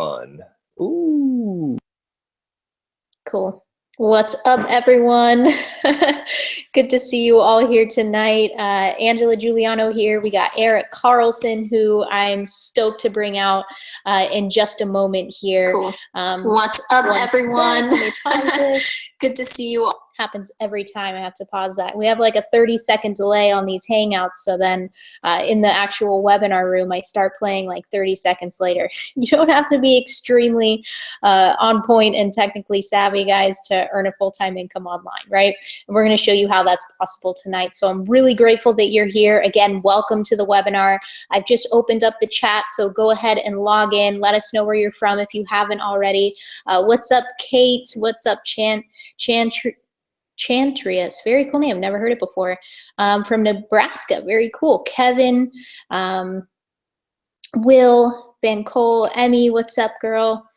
fun. Ooh. Cool. What's up, everyone? Good to see you all here tonight. Angela Giuliano here. We got Eric Carlson, who I'm stoked to bring out in just a moment here. Cool. What's up, everyone? Good to see you all. Happens every time I have to pause that. We have like a 30-second delay on these Hangouts, so then in the actual webinar room, I start playing like 30 seconds later. You don't have to be extremely on point and technically savvy, guys, to earn a full-time income online, right? And we're going to show you how that's possible tonight. So I'm really grateful that you're here. Again, welcome to the webinar. I've just opened up the chat, so go ahead and log in. Let us know where you're from if you haven't already. What's up, Kate? What's up, Chantrius, very cool name, never heard it before. From Nebraska, very cool. Kevin, Will, Van Cole, Emmy, what's up, girl?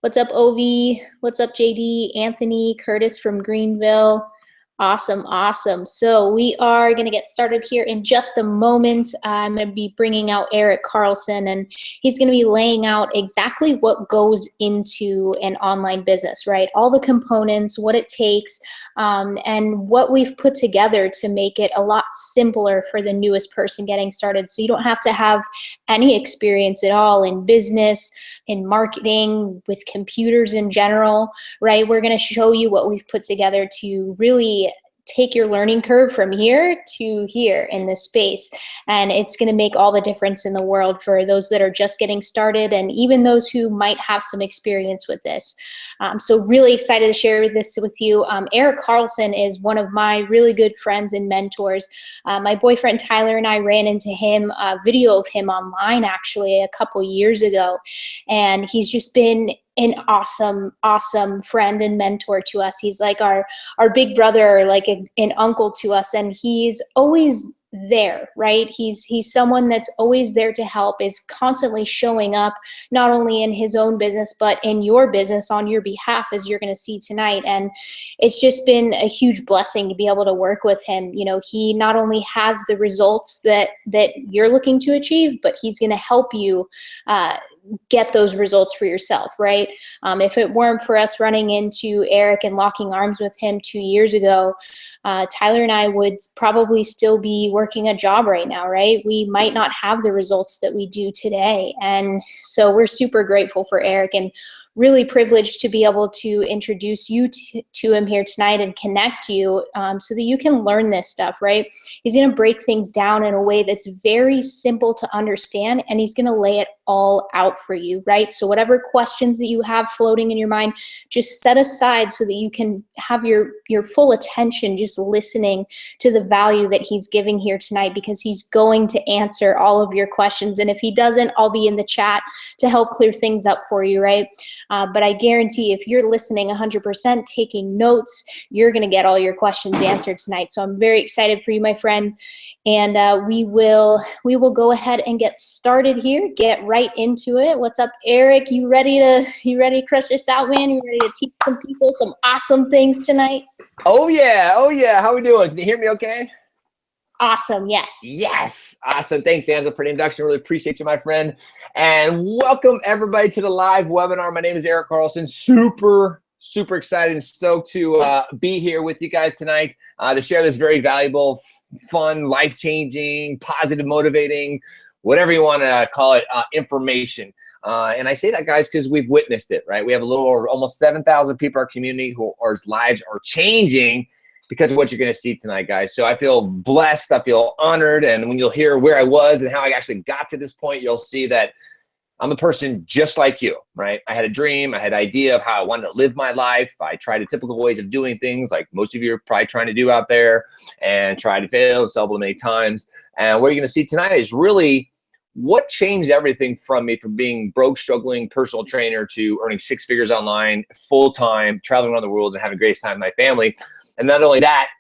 What's up, Ovi? What's up, JD? Anthony, Curtis from Greenville. Awesome, awesome. So we are going to get started here in just a moment. I'm going to be bringing out Eric Carlson, and he's going to be laying out exactly what goes into an online business, right? All the components, what it takes, and what we've put together to make it a lot simpler for the newest person getting started. So you don't have to have any experience at all in business, in marketing, with computers in general, right? We're going to show you what we've put together to really take your learning curve from here to here in this space. And it's going to make all the difference in the world for those that are just getting started and even those who might have some experience with this. So really excited to share this with you. Eric Carlson is one of my really good friends and mentors. My boyfriend Tyler and I ran into him, a video of him online actually a couple years ago. And he's just been an awesome friend and mentor to us. He's like our big brother, like an uncle to us, and he's always there, right? He's someone that's always there to help, is constantly showing up, not only in his own business, but in your business on your behalf, as you're going to see tonight. And it's just been a huge blessing to be able to work with him. You know, he not only has the results that you're looking to achieve, but he's going to help you get those results for yourself, right? If it weren't for us running into Eric and locking arms with him 2 years ago, Tyler and I would probably still be working a job right now, right? We might not have the results that we do today. And so we're super grateful for Eric and really privileged to be able to introduce you to him here tonight and connect you so that you can learn this stuff, right? He's going to break things down in a way that's very simple to understand, and he's going to lay it all out for you, right? So whatever questions that you have floating in your mind, just set aside so that you can have your full attention just listening to the value that he's giving here tonight, because he's going to answer all of your questions. And if he doesn't, I'll be in the chat to help clear things up for you, right? But I guarantee if you're listening 100%, taking notes, you're going to get all your questions answered tonight. So I'm very excited for you, my friend. And we will go ahead and get started here, get right into it. What's up, Eric? You ready to crush this out, man? You ready to teach some people some awesome things tonight? Oh yeah. How we doing? Can you hear me okay? Awesome, yes. Yes, awesome. Thanks, Angela, for the introduction. Really appreciate you, my friend. And welcome everybody to the live webinar. My name is Eric Carlson. Super excited and stoked to be here with you guys tonight to share this very valuable, fun, life-changing, positive, motivating, whatever you want to call it, information. And I say that, guys, because we've witnessed it, right? We have a little over almost 7,000 people in our community whose lives are changing because of what you're going to see tonight, guys. So I feel blessed. I feel honored. And when you'll hear where I was and how I actually got to this point, you'll see that I'm a person just like you, right? I had a dream. I had an idea of how I wanted to live my life. I tried the typical ways of doing things like most of you are probably trying to do out there, and tried to fail several many times. And what you're going to see tonight is really what changed everything from me from being broke, struggling personal trainer to earning 6 figures online, full-time, traveling around the world and having the greatest time with my family. And not only that,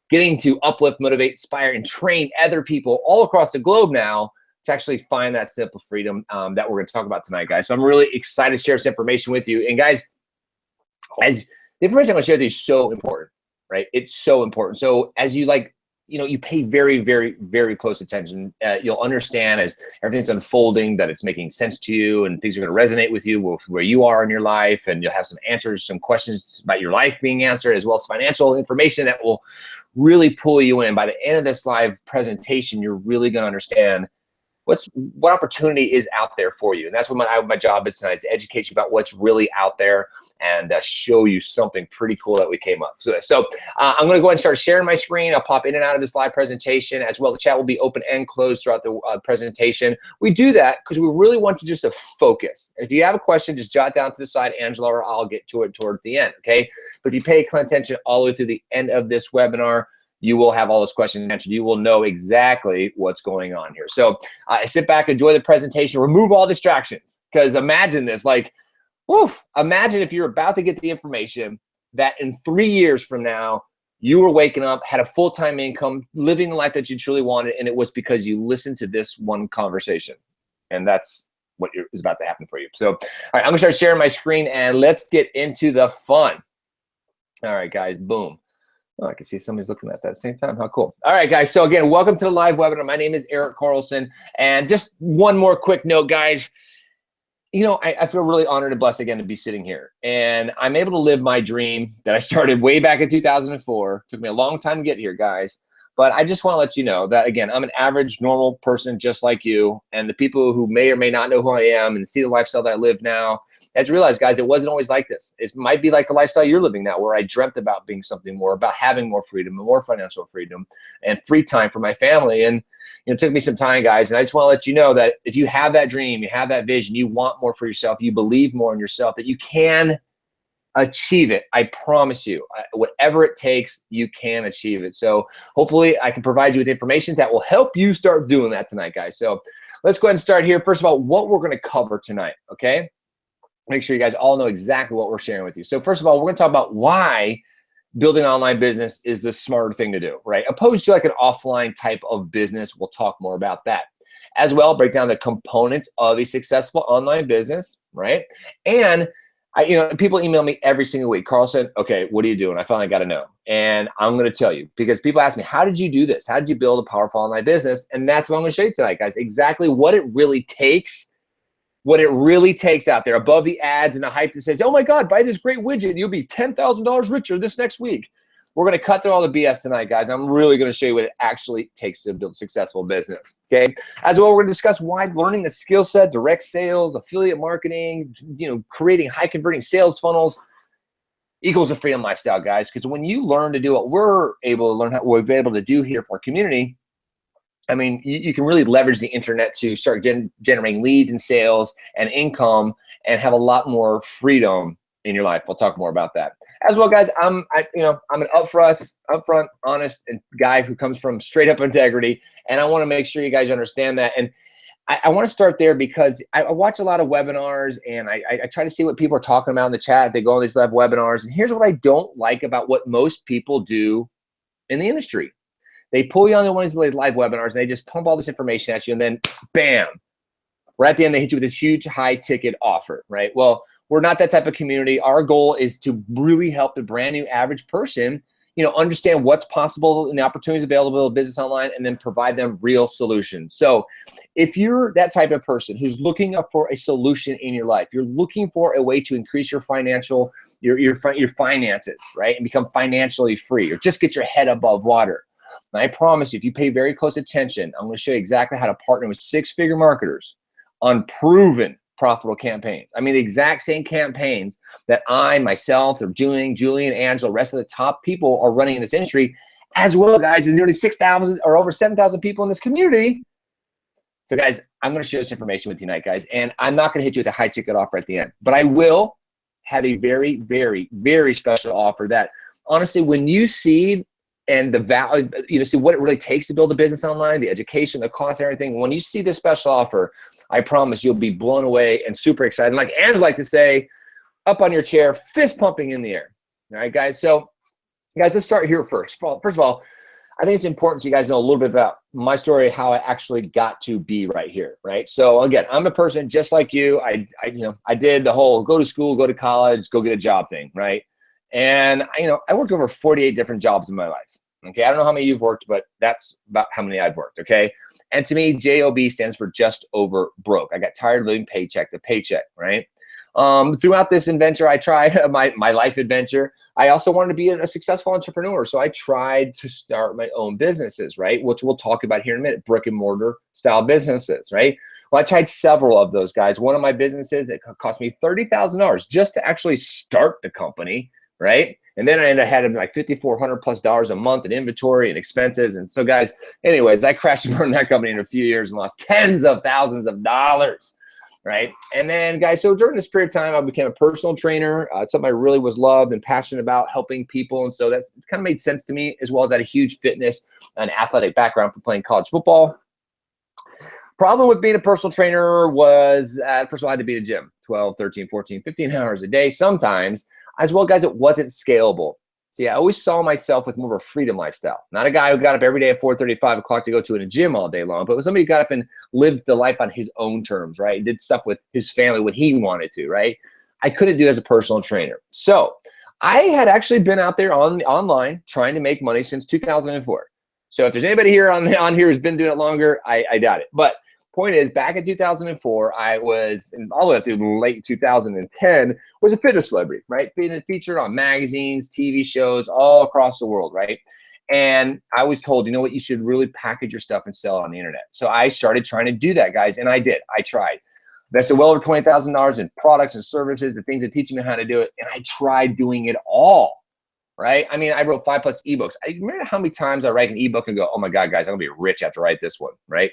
getting to uplift, motivate, inspire, and train other people all across the globe now to actually find that simple freedom that we're going to talk about tonight, guys. So I'm really excited to share this information with you. And guys, as the information I'm going to share with you is so important, right? It's so important. So as you you pay very, very, very close attention. You'll understand as everything's unfolding that it's making sense to you and things are going to resonate with you with where you are in your life, and you'll have some answers, some questions about your life being answered, as well as financial information that will really pull you in. By the end of this live presentation, you're really going to understand what opportunity is out there for you. And that's what my job is tonight, to educate you about what's really out there and show you something pretty cool that we came up. So I'm going to go ahead and start sharing my screen. I'll pop in and out of this live presentation as well. The chat will be open and closed throughout the presentation. We do that because we really want you just to focus. If you have a question, just jot down to the side, Angela, or I'll get to it toward the end, okay? But if you pay attention all the way through the end of this webinar, you will have all those questions answered. You will know exactly what's going on here. So sit back, enjoy the presentation, remove all distractions. Because imagine this, imagine if you're about to get the information that in 3 years from now, you were waking up, had a full-time income, living the life that you truly wanted, and it was because you listened to this one conversation. And that's what is about to happen for you. So, all right, I'm gonna start sharing my screen and let's get into the fun. All right, guys, boom. Oh, I can see somebody's looking at that at the same time. How cool. All right, guys. So again, welcome to the live webinar. My name is Eric Carlson. And just one more quick note, guys. I feel really honored and blessed again to be sitting here. And I'm able to live my dream that I started way back in 2004. Took me a long time to get here, guys. But I just want to let you know that, again, I'm an average, normal person just like you. And the people who may or may not know who I am and see the lifestyle that I live now, have to realize, guys, it wasn't always like this. It might be like the lifestyle you're living now, where I dreamt about being something more, about having more freedom and more financial freedom and free time for my family. And it took me some time, guys. And I just want to let you know that if you have that dream, you have that vision, you want more for yourself, you believe more in yourself, that you can achieve it. I promise you, whatever it takes, you can achieve it. So hopefully I can provide you with information that will help you start doing that tonight, guys. So let's go ahead and start here. First of all, what we're going to cover tonight, okay? Make sure you guys all know exactly what we're sharing with you. So first of all, we're going to talk about why building an online business is the smarter thing to do, right? Opposed to like an offline type of business. We'll talk more about that. As well, break down the components of a successful online business, right? And people email me every single week, Carlson, okay, what are you doing? I finally got to know. And I'm going to tell you, because people ask me, how did you do this? How did you build a powerful online business? And that's what I'm going to show you tonight, guys, exactly what it really takes, out there above the ads and the hype that says, oh my God, buy this great widget, you'll be $10,000 richer this next week. We're going to cut through all the BS tonight, guys. I'm really going to show you what it actually takes to build a successful business, okay? As well, we're going to discuss why learning the skill set, direct sales, affiliate marketing, creating high-converting sales funnels equals a freedom lifestyle, guys. Because when you learn to do what we're able to learn, what we're able to do here for our community, I mean, you can really leverage the internet to start generating leads and sales and income and have a lot more freedom in your life. We'll talk more about that. As well, guys, I'm an upfront, honest guy who comes from straight up integrity, and I want to make sure you guys understand that. And I want to start there because I watch a lot of webinars, and I try to see what people are talking about in the chat. They go on these live webinars, and here's what I don't like about what most people do in the industry. They pull you on one of these live webinars, and they just pump all this information at you, and then bam, right at the end, they hit you with this huge high-ticket offer, right? Well, we're not that type of community. Our goal is to really help the brand new average person, understand what's possible and the opportunities available in business online, and then provide them real solutions. So if you're that type of person who's looking up for a solution in your life, you're looking for a way to increase your your finances, right? And become financially free, or just get your head above water. And I promise you, if you pay very close attention, I'm going to show you exactly how to partner with six-figure marketers on proven profitable campaigns. I mean, the exact same campaigns that I, myself, or Julian, Angela, the rest of the top people are running in this industry, as well, guys, as nearly 6,000 or over 7,000 people in this community. So, guys, I'm going to share this information with you tonight, guys, and I'm not going to hit you with a high-ticket offer at the end, but I will have a very, very, very special offer that, honestly, when you see and the value, see what it really takes to build a business online, the education, the cost, everything. When you see this special offer, I promise you'll be blown away and super excited. Like Anne's like to say, up on your chair, fist pumping in the air. All right, guys. So, guys, let's start here first. First of all, I think it's important so you guys know a little bit about my story, how I actually got to be right here, right? So again, I'm a person just like you. I did the whole go to school, go to college, go get a job thing, right? And I worked over 48 different jobs in my life. Okay, I don't know how many you've worked, but that's about how many I've worked, okay? And to me, JOB stands for just over broke. I got tired of living paycheck to paycheck, right? Throughout this adventure, I tried my life adventure. I also wanted to be a successful entrepreneur. So I tried to start my own businesses, right? Which we'll talk about here in a minute, brick and mortar style businesses, right? Well, I tried several of those guys. One of my businesses, it cost me $30,000 just to actually start the company, right? And then I had like $5,400+ a month in inventory and expenses. And so guys, anyways, I crashed and burned that company in a few years and lost tens of thousands of dollars. Right. And then guys, so during this period of time, I became a personal trainer. Something I really was loved and passionate about, helping people. And so that kind of made sense to me, as well as I had a huge fitness and athletic background for playing college football. Problem with being a personal trainer was, first of all, I had to be in a gym 12, 13, 14, 15 hours a day sometimes. As well, guys, it wasn't scalable. See, I always saw myself with more of a freedom lifestyle. Not a guy who got up every day at 4:30, 5 o'clock to go to a gym all day long, but was somebody who got up and lived the life on his own terms, right? Did stuff with his family when he wanted to, right? I couldn't do it as a personal trainer. So I had actually been out there online trying to make money since 2004. So if there's anybody here on here who's been doing it longer, I doubt it. But point is, back in 2004, I was, and all the way up through late 2010, was a fitness celebrity, right? Being featured on magazines, TV shows, all across the world, right? And I was told, you know what, you should really package your stuff and sell it on the internet. So I started trying to do that, guys, and I did. I tried. Invested well over $20,000 in products and services, the things that teach me how to do it, and I tried doing it all. Right? I mean, I wrote 5+ ebooks. I remember how many times I write an ebook and go, oh my God, guys, I'm gonna be rich after I write this one, right?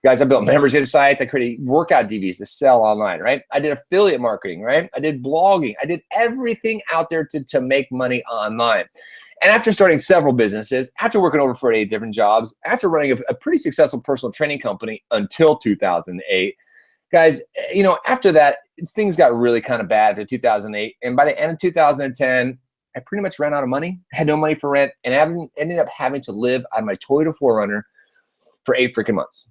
Guys, I built membership sites. I created workout DVDs to sell online, right? I did affiliate marketing, right? I did blogging. I did everything out there to make money online. And after starting several businesses, after working over 48 different jobs, after running a pretty successful personal training company until 2008, guys, you know, after that, things got really kind of bad after 2008. And by the end of 2010, I pretty much ran out of money, had no money for rent, and ended up having to live on my Toyota 4Runner for 8 freaking months.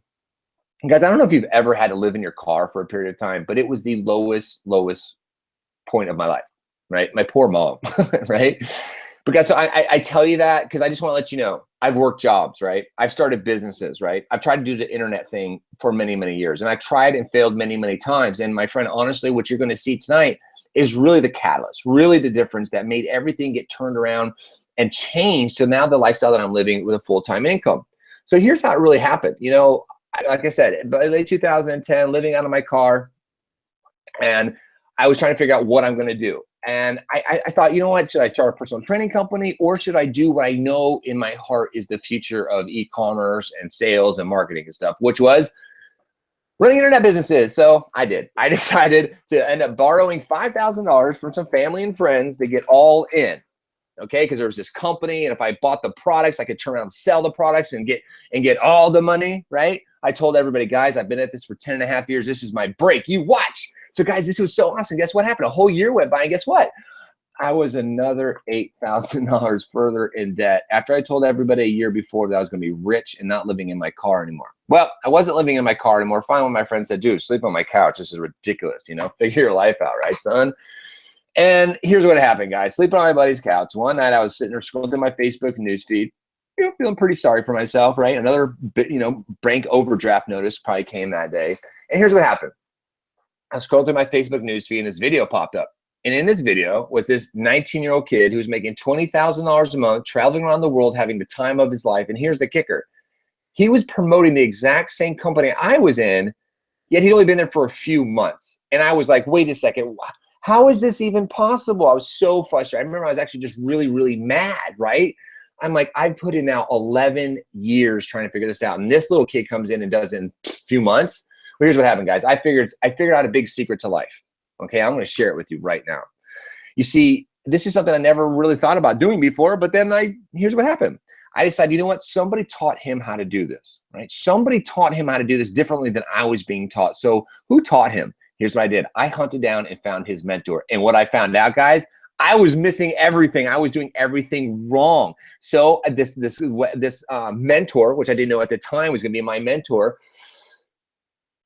And guys, I don't know if you've ever had to live in your car for a period of time, but it was the lowest point of my life, right? My poor mom, right? But guys, so I tell you that because I just want to let you know, I've worked jobs, right? I've started businesses, right? I've tried to do the internet thing for many, many years, and I've tried and failed many, many times. And my friend, honestly, what you're going to see tonight is really the catalyst, really the difference that made everything get turned around and changed to now the lifestyle that I'm living with a full-time income. So here's how it really happened. You know, like I said, by late 2010, living out of my car, and I was trying to figure out what I'm going to do. And I thought, you know what, should I start a personal training company, or should I do what I know in my heart is the future of e-commerce and sales and marketing and stuff, which was running internet businesses. So I did. I decided to end up borrowing $5,000 from some family and friends to get all in. Okay, because there was this company, and if I bought the products, I could turn around and sell the products and get all the money, right? I told everybody, guys, I've been at this for 10.5 years. This is my break. You watch. So guys, this was so awesome. Guess what happened? A whole year went by, and guess what? I was another $8,000 further in debt after I told everybody a year before that I was going to be rich and not living in my car anymore. Well, I wasn't living in my car anymore. Finally, my friend said, dude, sleep on my couch. This is ridiculous. You know, figure your life out, right, son? And here's what happened, guys. Sleeping on my buddy's couch. One night I was sitting there scrolling through my Facebook newsfeed, you know, feeling pretty sorry for myself, right? Another bit, you know, bank overdraft notice probably came that day. And here's what happened. I scrolled through my Facebook newsfeed and this video popped up. And in this video was this 19-year-old kid who was making $20,000 a month, traveling around the world, having the time of his life. And here's the kicker. He was promoting the exact same company I was in, yet he'd only been there for a few months. And I was like, wait a second. How is this even possible? I was so frustrated. I remember I was actually just really, really mad, right? I'm like, I put in now 11 years trying to figure this out. And this little kid comes in and does it in a few months. Well, here's what happened, guys. I figured out a big secret to life. Okay, I'm going to share it with you right now. You see, this is something I never really thought about doing before, but then here's what happened. I decided, you know what? Somebody taught him how to do this, right? Somebody taught him how to do this differently than I was being taught. So who taught him? Here's what I did. I hunted down and found his mentor. And what I found out, guys, I was missing everything. I was doing everything wrong. So this mentor, which I didn't know at the time was going to be my mentor,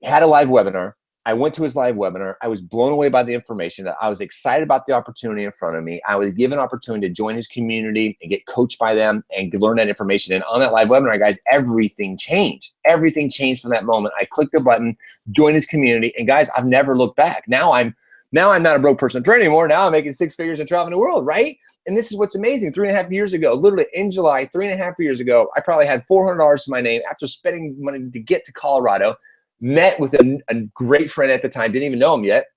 had a live webinar. I went to his live webinar. I was blown away by the information. I was excited about the opportunity in front of me. I was given an opportunity to join his community and get coached by them and learn that information. And on that live webinar, guys, everything changed. Everything changed from that moment. I clicked the button, joined his community, and guys, I've never looked back. Now I'm not a broke personal trainer anymore. Now I'm making 6 figures and traveling the world, right? And this is what's amazing. 3.5 years ago, literally in July, 3.5 years ago, I probably had $400 to my name after spending money to get to Colorado. Met with a great friend at the time, didn't even know him yet,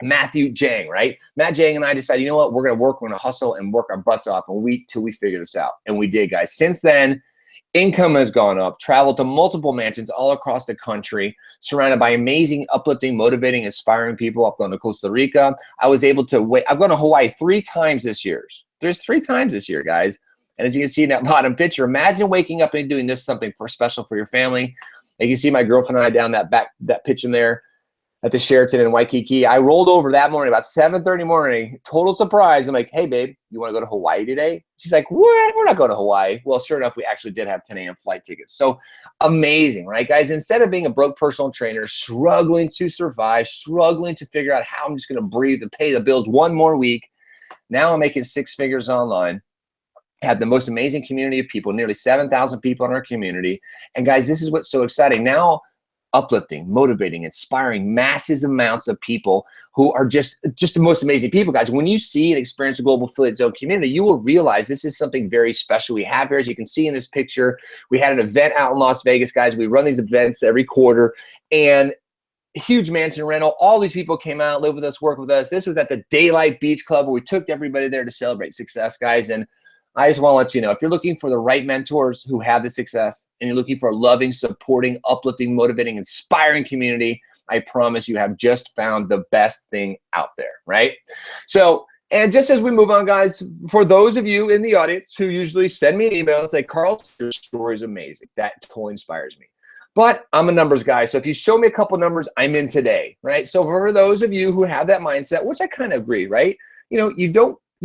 Matthew Jang, right? Matt Jang and I decided, you know what, we're gonna work, we're gonna hustle and work our butts off till we figure this out. And we did, guys. Since then, income has gone up, traveled to multiple mansions all across the country, surrounded by amazing, uplifting, motivating, inspiring people. I've gone to Costa Rica. I've gone to Hawaii 3 times this year. There's 3 times this year, guys. And as you can see in that bottom picture, imagine waking up and doing this something special for your family. You can see my girlfriend and I down that pitch in there at the Sheraton in Waikiki. I rolled over that morning about 7:30 morning, total surprise. I'm like, hey, babe, you want to go to Hawaii today? She's like, what? We're not going to Hawaii. Well, sure enough, we actually did have 10 a.m. flight tickets. So amazing, right, guys? Instead of being a broke personal trainer, struggling to survive, struggling to figure out how I'm just going to breathe and pay the bills one more week, now I'm making 6 figures online. Have the most amazing community of people, nearly 7,000 people in our community. And guys, this is what's so exciting. Now, uplifting, motivating, inspiring massive amounts of people who are just the most amazing people, guys. When you see and experience the Global Affiliate Zone community, you will realize this is something very special. We have here, as you can see in this picture, we had an event out in Las Vegas, guys. We run these events every quarter, and huge mansion rental. All these people came out, live with us, work with us. This was at the Daylight Beach Club, where we took everybody there to celebrate success, guys. And I just want to let you know, if you're looking for the right mentors who have the success, and you're looking for a loving, supporting, uplifting, motivating, inspiring community, I promise you have just found the best thing out there, right? So, and just as we move on, guys, for those of you in the audience who usually send me an email and say, Carl, your story is amazing. That totally inspires me. But I'm a numbers guy, so if you show me a couple numbers, I'm in today, right? So for those of you who have that mindset, which I kind of agree, right? You know, you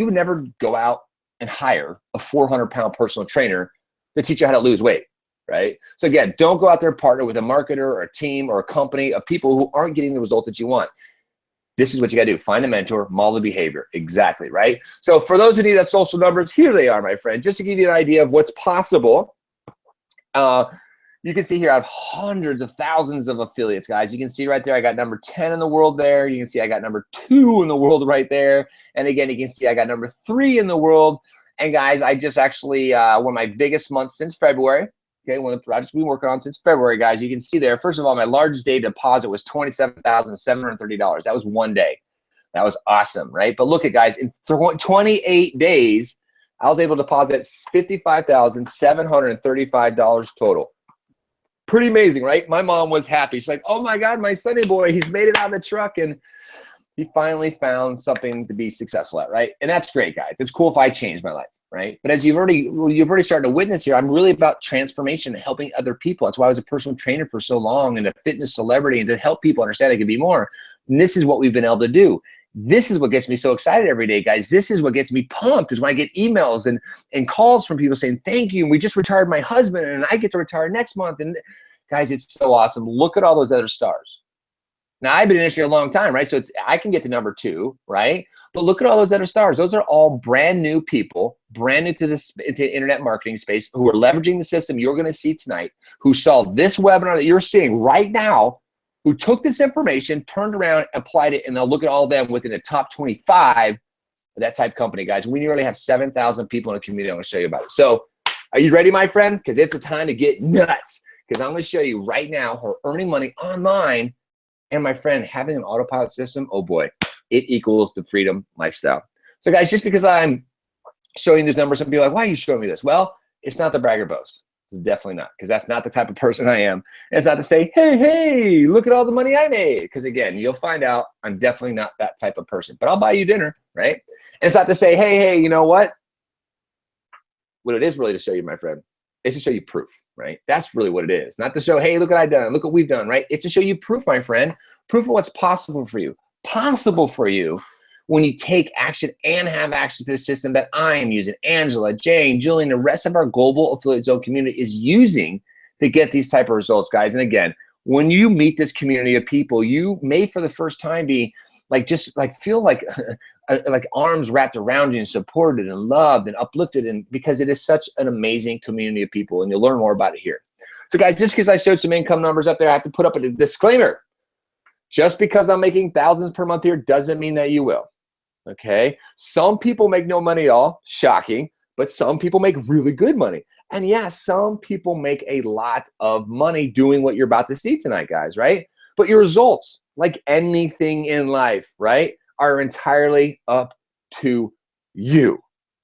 would never go out and hire a 400-pound personal trainer to teach you how to lose weight, right? So again, don't go out there and partner with a marketer or a team or a company of people who aren't getting the result that you want. This is what you gotta do. Find a mentor, model the behavior. Exactly, right? So for those who need that social numbers, here they are, my friend. Just to give you an idea of what's possible. You can see here I have hundreds of thousands of affiliates, guys. You can see right there I got number 10 in the world there. You can see I got number 2 in the world right there. And again, you can see I got number 3 in the world. And guys, I just actually, one of my biggest months since February, okay, one of the projects we've been working on since February, guys, you can see there, first of all, my largest day deposit was $27,730. That was one day. That was awesome, right? But look at, guys, in 28 days, I was able to deposit $55,735 total. Pretty amazing, right? My mom was happy. She's like, oh my God, my Sunday boy, he's made it out of the truck and he finally found something to be successful at, right? And that's great, guys. It's cool if I change my life, right? But as you've already started to witness here, I'm really about transformation and helping other people. That's why I was a personal trainer for so long and a fitness celebrity, and to help people understand I can be more. And this is what we've been able to do. This is what gets me so excited every day, guys. This is what gets me pumped, is when I get emails and calls from people saying, thank you, and we just retired my husband, and I get to retire next month. And guys, it's so awesome. Look at all those other stars. Now, I've been in the industry a long time, right? So I can get to number 2, right? But look at all those other stars. Those are all brand new people, brand new to the internet marketing space, who are leveraging the system you're going to see tonight, who saw this webinar that you're seeing right now, who took this information, turned around, applied it, and they'll look at all of them within the top 25 of that type of company, guys. We nearly have 7,000 people in the community. I'm going to show you about it. So are you ready, my friend? Because it's the time to get nuts. Because I'm going to show you right now how earning money online, and my friend, having an autopilot system, oh boy, it equals the freedom lifestyle. So guys, just because I'm showing these numbers, some people are like, why are you showing me this? Well, it's not the brag or boast. It's definitely not, because that's not the type of person I am. And it's not to say, hey, look at all the money I made. Because again, you'll find out I'm definitely not that type of person. But I'll buy you dinner, right? And it's not to say, hey, you know what? What it is really to show you, my friend, is to show you proof, right? That's really what it is. Not to show, hey, look what I've done, look what we've done, right? It's to show you proof, my friend, proof of what's possible for you. Possible for you when you take action and have access to the system that I am using, Angela, Jane, Julian, the rest of our Global Affiliate Zone community is using to get these type of results, guys. And again, when you meet this community of people, you may for the first time be like, just like feel like arms wrapped around you and supported and loved and uplifted, and because it is such an amazing community of people, and you'll learn more about it here. So guys, just because I showed some income numbers up there, I have to put up a disclaimer. Just because I'm making thousands per month here doesn't mean that you will. Okay, some people make no money at all, shocking, but some people make really good money. And yeah, some people make a lot of money doing what you're about to see tonight, guys, right? But your results, like anything in life, right, are entirely up to you,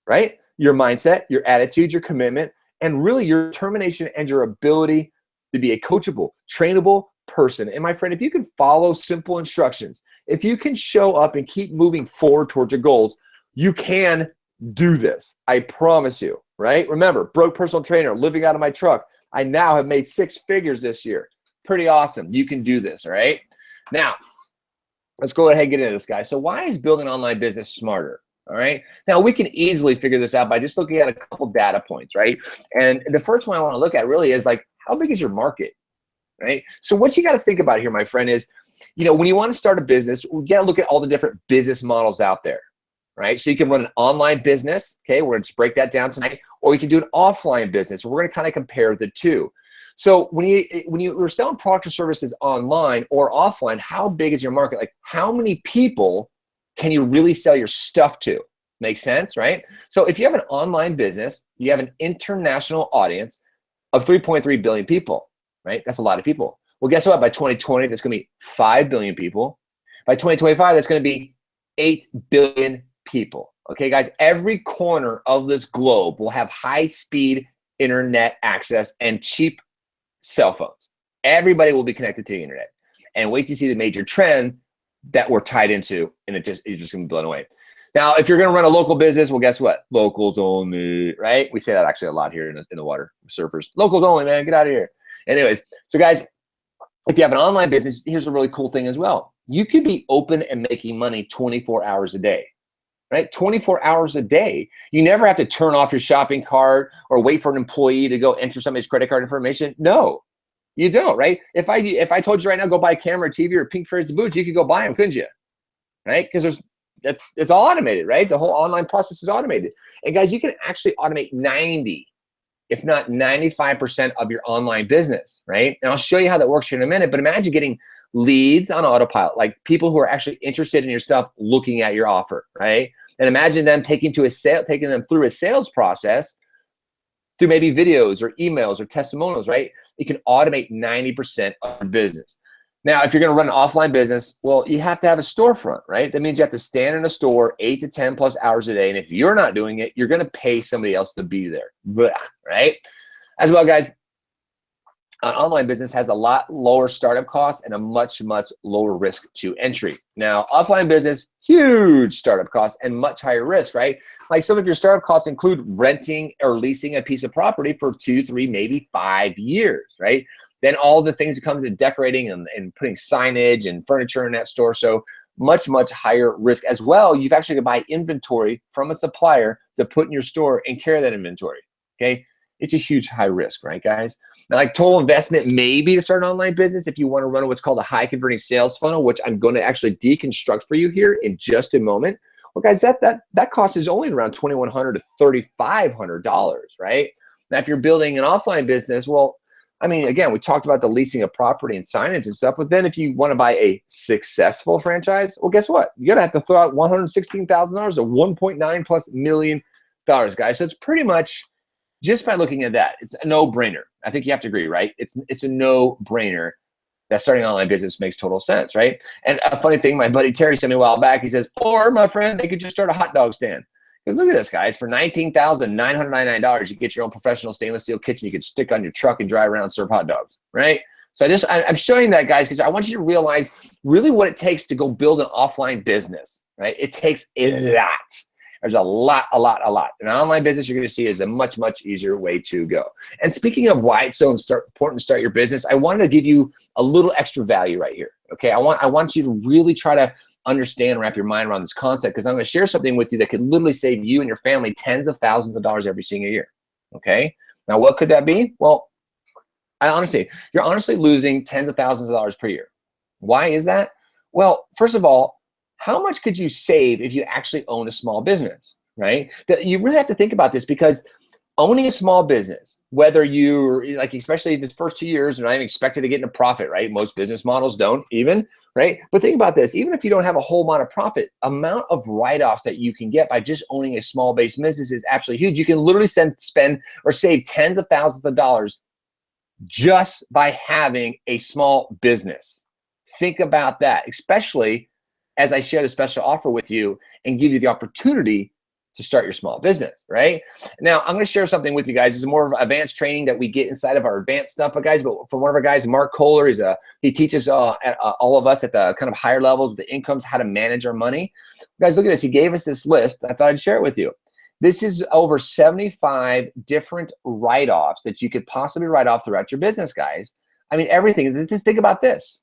right? Your mindset, your attitude, your commitment, and really your determination and your ability to be a coachable, trainable person. And my friend, if you can follow simple instructions, if you can show up and keep moving forward towards your goals, you can do this. I promise you, right? Remember, broke personal trainer, living out of my truck. I now have made 6 figures this year. Pretty awesome. You can do this, all right? Now, let's go ahead and get into this, guys. So why is building an online business smarter? All right. Now, we can easily figure this out by just looking at a couple data points, right? And the first one I want to look at really is like, how big is your market, right? So what you got to think about here, my friend, is, when you want to start a business, we got to look at all the different business models out there, right? So you can run an online business. Okay. We're going to break that down tonight, or you can do an offline business. We're going to kind of compare the two. So when you are selling products or services online or offline, how big is your market? Like, how many people can you really sell your stuff to? Make sense, right? So if you have an online business, you have an international audience of 3.3 billion people, right? That's a lot of people. Well, guess what? By 2020, that's going to be 5 billion people. By 2025, that's going to be 8 billion people. Okay, guys, every corner of this globe will have high-speed internet access and cheap cell phones. Everybody will be connected to the internet. And wait to see the major trend that we're tied into, and you're just going to be blown away. Now, if you're going to run a local business, well, guess what? Locals only, right? We say that actually a lot here in the water, surfers. Locals only, man, get out of here. Anyways, so guys, if you have an online business, here's a really cool thing as well. You could be open and making money 24 hours a day, right? 24 hours a day. You never have to turn off your shopping cart or wait for an employee to go enter somebody's credit card information. No, you don't, right? If I told you right now, go buy a camera, TV, or Pink Fairy's boots, you could go buy them, couldn't you? Right? Because it's all automated, right? The whole online process is automated. And guys, you can actually automate 90, if not 95% of your online business, right? And I'll show you how that works here in a minute, but imagine getting leads on autopilot, like people who are actually interested in your stuff looking at your offer, right? And imagine them taking them through a sales process through maybe videos or emails or testimonials, right? You can automate 90% of your business. Now, if you're going to run an offline business, well, you have to have a storefront, right? That means you have to stand in a store 8 to 10 plus hours a day. And if you're not doing it, you're going to pay somebody else to be there, right? As well, guys, an online business has a lot lower startup costs and a much, much lower risk to entry. Now, offline business, huge startup costs and much higher risk, right? Like some of your startup costs include renting or leasing a piece of property for 2, 3, maybe 5 years, right? Then all the things that comes in decorating and putting signage and furniture in that store. So much, much higher risk as well. You've actually got to buy inventory from a supplier to put in your store and carry that inventory, okay? It's a huge high risk, right, guys? Now, like total investment maybe to start an online business if you want to run what's called a high converting sales funnel, which I'm going to actually deconstruct for you here in just a moment. Well, guys, that cost is only around $2,100 to $3,500, right? Now, if you're building an offline business, well, I mean, again, we talked about the leasing of property and signage and stuff, but then if you want to buy a successful franchise, well, guess what? You're going to have to throw out $116,000 or $1.9+ million, guys. So it's pretty much, just by looking at that, it's a no-brainer. I think you have to agree, right? It's a no-brainer that starting an online business makes total sense, right? And a funny thing, my buddy Terry sent me a while back, he says, or my friend, they could just start a hot dog stand. Because look at this, guys. For $19,999, you get your own professional stainless steel kitchen you can stick on your truck and drive around and serve hot dogs, right? So I'm showing that, guys, because I want you to realize really what it takes to go build an offline business, right? It takes a lot. There's a lot. An online business you're going to see is a much, much easier way to go. And speaking of why it's so important to start your business, I wanted to give you a little extra value right here, okay? I want you to really try to understand and wrap your mind around this concept, because I'm going to share something with you that could literally save you and your family tens of thousands of dollars every single year, okay? Now, what could that be? Well, You're honestly losing tens of thousands of dollars per year. Why is that? Well, first of all, how much could you save if you actually own a small business, right? You really have to think about this, because owning a small business, whether you're like, especially the first 2 years, you're not even expected to get into profit, right? Most business models don't even, right? But think about this, even if you don't have a whole amount of profit, amount of write-offs that you can get by just owning a small base business is absolutely huge. You can literally spend or save tens of thousands of dollars just by having a small business. Think about that, especially as I share the special offer with you and give you the opportunity to start your small business, right? Now, I'm going to share something with you guys. This is more of advanced training that we get inside of our advanced stuff, but guys, for one of our guys, Mark Kohler, he teaches all of us at the kind of higher levels, the incomes, how to manage our money. Guys, look at this. He gave us this list. I thought I'd share it with you. This is over 75 different write-offs that you could possibly write off throughout your business, guys. I mean, everything. Just think about this.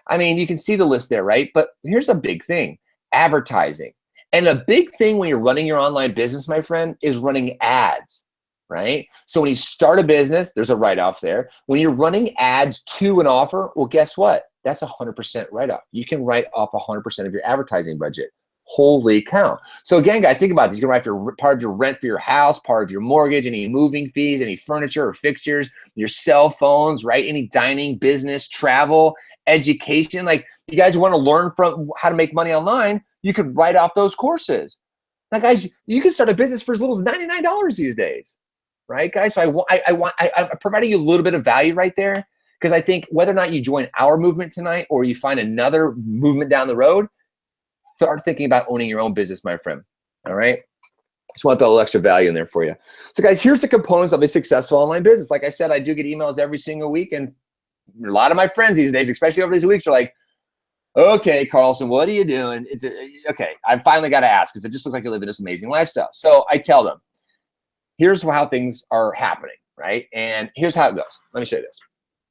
I mean, you can see the list there, right? But here's a big thing: advertising. And a big thing when you're running your online business, my friend, is running ads, right? So when you start a business, there's a write-off there. When you're running ads to an offer, well, guess what? That's 100% write-off. You can write off 100% of your advertising budget. Holy cow. So again, guys, think about this. You can write for part of your rent for your house, part of your mortgage, any moving fees, any furniture or fixtures, your cell phones, right? Any dining, business, travel, education. Like, you guys want to learn from how to make money online, you could write off those courses. Now, guys, you can start a business for as little as $99 these days, right, guys? So I'm providing you a little bit of value right there, because I think whether or not you join our movement tonight or you find another movement down the road, start thinking about owning your own business, my friend. All right. Just want a little extra value in there for you. So guys, here's the components of a successful online business. Like I said, I do get emails every single week, and a lot of my friends these days, especially over these weeks, are like, okay, Carlson, what are you doing? Okay, I finally got to ask, because it just looks like you're living this amazing lifestyle. So I tell them, here's how things are happening, right? And here's how it goes. Let me show you this.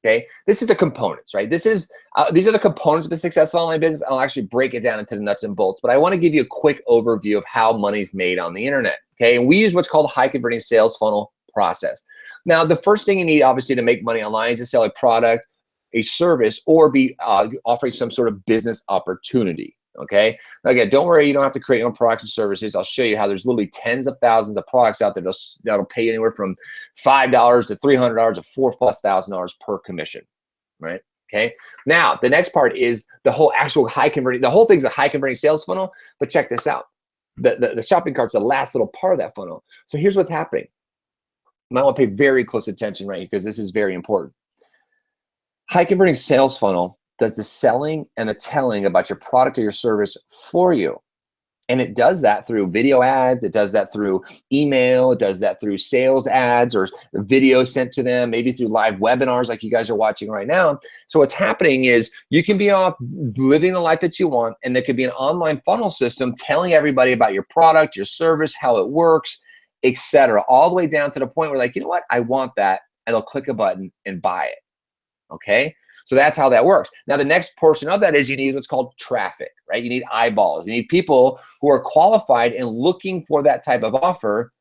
Okay, this is the components, right? These are the components of a successful online business. I'll actually break it down into the nuts and bolts, but I want to give you a quick overview of how money's made on the internet. Okay, and we use what's called a high converting sales funnel process. Now, the first thing you need, obviously, to make money online is to sell a product, a service, or be offering some sort of business opportunity. Okay, again, don't worry, you don't have to create your own products and services. I'll show you how there's literally tens of thousands of products out there that'll pay you anywhere from $5 to $300 to $4,000+ per commission, right? Okay, now the next part is the whole actual high converting. The whole thing's a high converting sales funnel, but check this out. The shopping cart's the last little part of that funnel. So here's what's happening. You might want to pay very close attention, right? Because this is very important. High converting sales funnel does the selling and the telling about your product or your service for you. And it does that through video ads. It does that through email. It does that through sales ads or videos sent to them, maybe through live webinars like you guys are watching right now. So what's happening is you can be off living the life that you want, and there could be an online funnel system telling everybody about your product, your service, how it works, etc., all the way down to the point where, like, you know what, I want that, and they'll click a button and buy it. Okay, so that's how that works. Now, the next portion of that is you need what's called traffic, right? You need eyeballs. You need people who are qualified and looking for that type of offer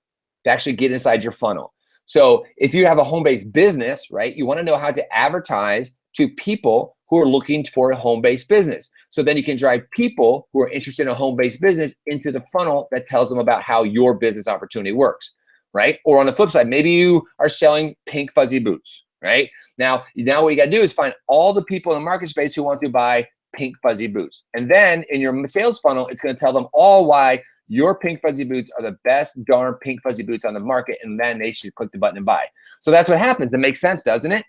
to actually get inside your funnel. So if you have a home-based business, right, you want to know how to advertise to people who are looking for a home-based business. So then you can drive people who are interested in a home-based business into the funnel that tells them about how your business opportunity works, right? Or on the flip side, maybe you are selling pink fuzzy boots, right? Now what you got to do is find all the people in the market space who want to buy pink fuzzy boots. And then in your sales funnel, it's going to tell them all why your pink fuzzy boots are the best darn pink fuzzy boots on the market. And then they should click the button and buy. So that's what happens. It makes sense, doesn't it?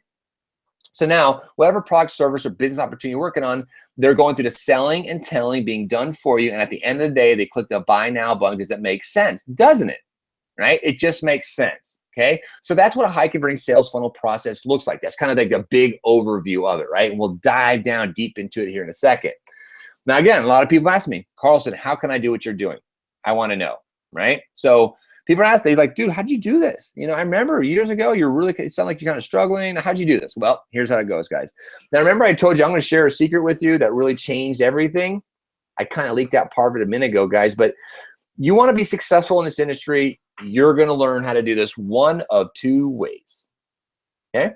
So now, whatever product, service, or business opportunity you're working on, they're going through the selling and telling being done for you. And at the end of the day, they click the buy now button because it makes sense, doesn't it? Right? It just makes sense. Okay, so that's what a high converting sales funnel process looks like. That's kind of like the big overview of it, right? And we'll dive down deep into it here in a second. Now, again, a lot of people ask me, Carlson, how can I do what you're doing? I want to know, right? So people ask, they're like, dude, how'd you do this? You know, I remember years ago, it sounded like you're kind of struggling. How'd you do this? Well, here's how it goes, guys. Now, remember I told you I'm going to share a secret with you that really changed everything? I kind of leaked out part of it a minute ago, guys, but you want to be successful in this industry, you're going to learn how to do this one of two ways. Okay?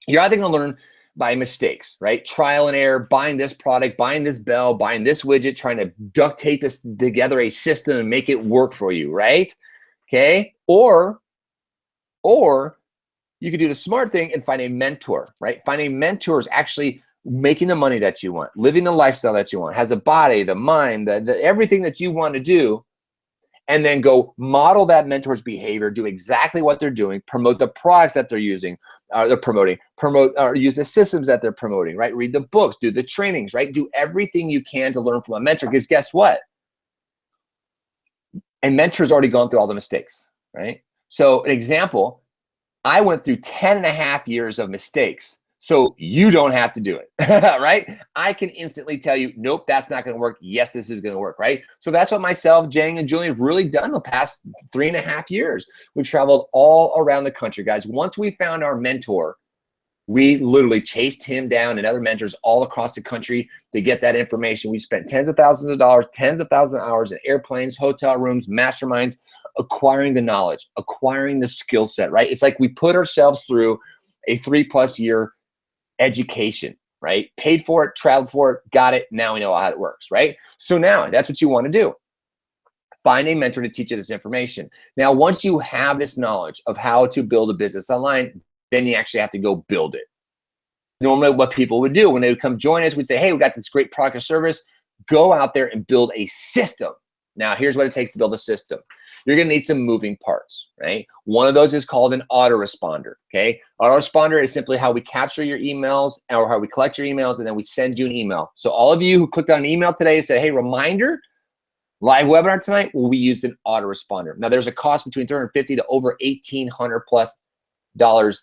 You're either going to learn by mistakes, right? Trial and error, buying this product, buying this bell, buying this widget, trying to duct tape this together a system and make it work for you, right? Okay. Or you could do the smart thing and find a mentor, right? Find a mentor is actually making the money that you want, living the lifestyle that you want, has a body, the mind, the everything that you want to do, and then go model that mentor's behavior, do exactly what they're doing, promote the products that they're using, they're promoting, or use the systems that they're promoting, right? Read the books, do the trainings, right? Do everything you can to learn from a mentor, because guess what? A mentor's already gone through all the mistakes, right? So an example, I went through 10 and a half years of mistakes. So you don't have to do it, right? I can instantly tell you, nope, that's not going to work. Yes, this is going to work, right? So that's what myself, Jang, and Julian have really done the past 3.5 years. We've traveled all around the country, guys. Once we found our mentor, we literally chased him down and other mentors all across the country to get that information. We spent tens of thousands of dollars, tens of thousands of hours in airplanes, hotel rooms, masterminds, acquiring the knowledge, acquiring the skill set, right? It's like we put ourselves through a 3+ year education, right? Paid for it, traveled for it, got it. Now we know how it works, right? So now that's what you want to do. Find a mentor to teach you this information. Now, once you have this knowledge of how to build a business online, then you actually have to go build it. Normally what people would do when they would come join us, we'd say, hey, we got this great product or service. Go out there and build a system. Now, here's what it takes to build a system. You're going to need some moving parts, right? One of those is called an autoresponder, okay? Autoresponder is simply how we capture your emails or how we collect your emails, and then we send you an email. So all of you who clicked on an email today and said, hey, reminder, live webinar tonight, well, we used an autoresponder. Now, there's a cost between $350 to over $1,800+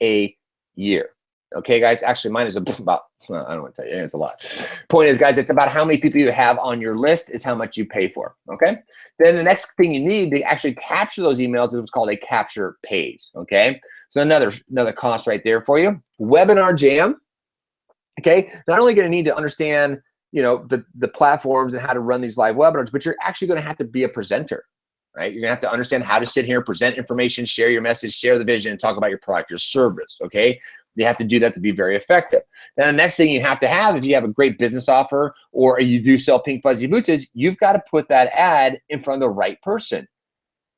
a year. Okay, guys, actually mine is about, I don't want to tell you, it's a lot. Point is, guys, it's about how many people you have on your list is how much you pay for, okay? Then the next thing you need to actually capture those emails is what's called a capture page, okay? So another cost right there for you. Webinar Jam, okay? Not only going to need to understand, you know, the platforms and how to run these live webinars, but you're actually going to have to be a presenter, right? You're gonna have to understand how to sit here, present information, share your message, share the vision, and talk about your product, your service, okay? You have to do that to be very effective. Then the next thing you have to have, if you have a great business offer or you do sell pink fuzzy boots, is you've got to put that ad in front of the right person,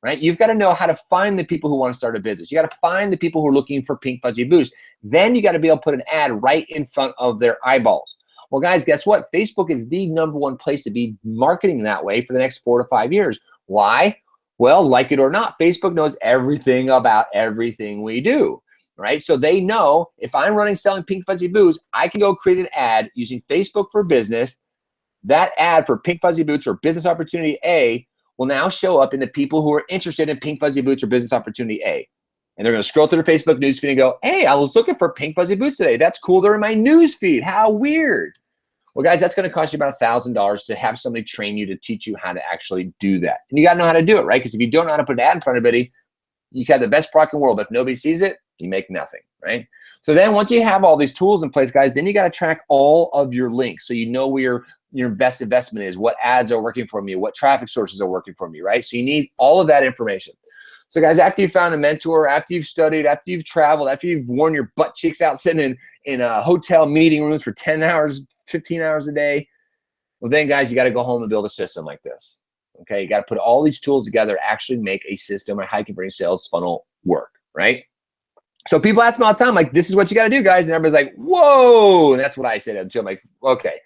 right? You've got to know how to find the people who want to start a business. You got to find the people who are looking for pink fuzzy boots. Then you got to be able to put an ad right in front of their eyeballs. Well, guys, guess what? Facebook is the #1 place to be marketing that way for the next 4 to 5 years. Why? Well, like it or not, Facebook knows everything about everything we do, right? So they know if I'm running selling pink fuzzy boots, I can go create an ad using Facebook for Business. That ad for pink fuzzy boots or business opportunity A will now show up in the people who are interested in pink fuzzy boots or business opportunity A. And they're going to scroll through their Facebook newsfeed and go, hey, I was looking for pink fuzzy boots today. That's cool. They're in my newsfeed. How weird. Well, guys, that's going to cost you about $1,000 to have somebody train you to teach you how to actually do that. And you got to know how to do it, right? Because if you don't know how to put an ad in front of anybody, you can have the best product in the world, but if nobody sees it, you make nothing, right? So then once you have all these tools in place, guys, then you got to track all of your links so you know where your best investment is, what ads are working for you, what traffic sources are working for you, right? So you need all of that information. So guys, after you've found a mentor, after you've studied, after you've traveled, after you've worn your butt cheeks out sitting in hotel meeting rooms for 10 hours, 15 hours a day, well then, guys, you got to go home and build a system like this. Okay, you got to put all these tools together, actually make a system, a high converting sales funnel work, right? So people ask me all the time, like, this is what you got to do, guys. And everybody's like, whoa. And that's what I said to them. I'm like, okay,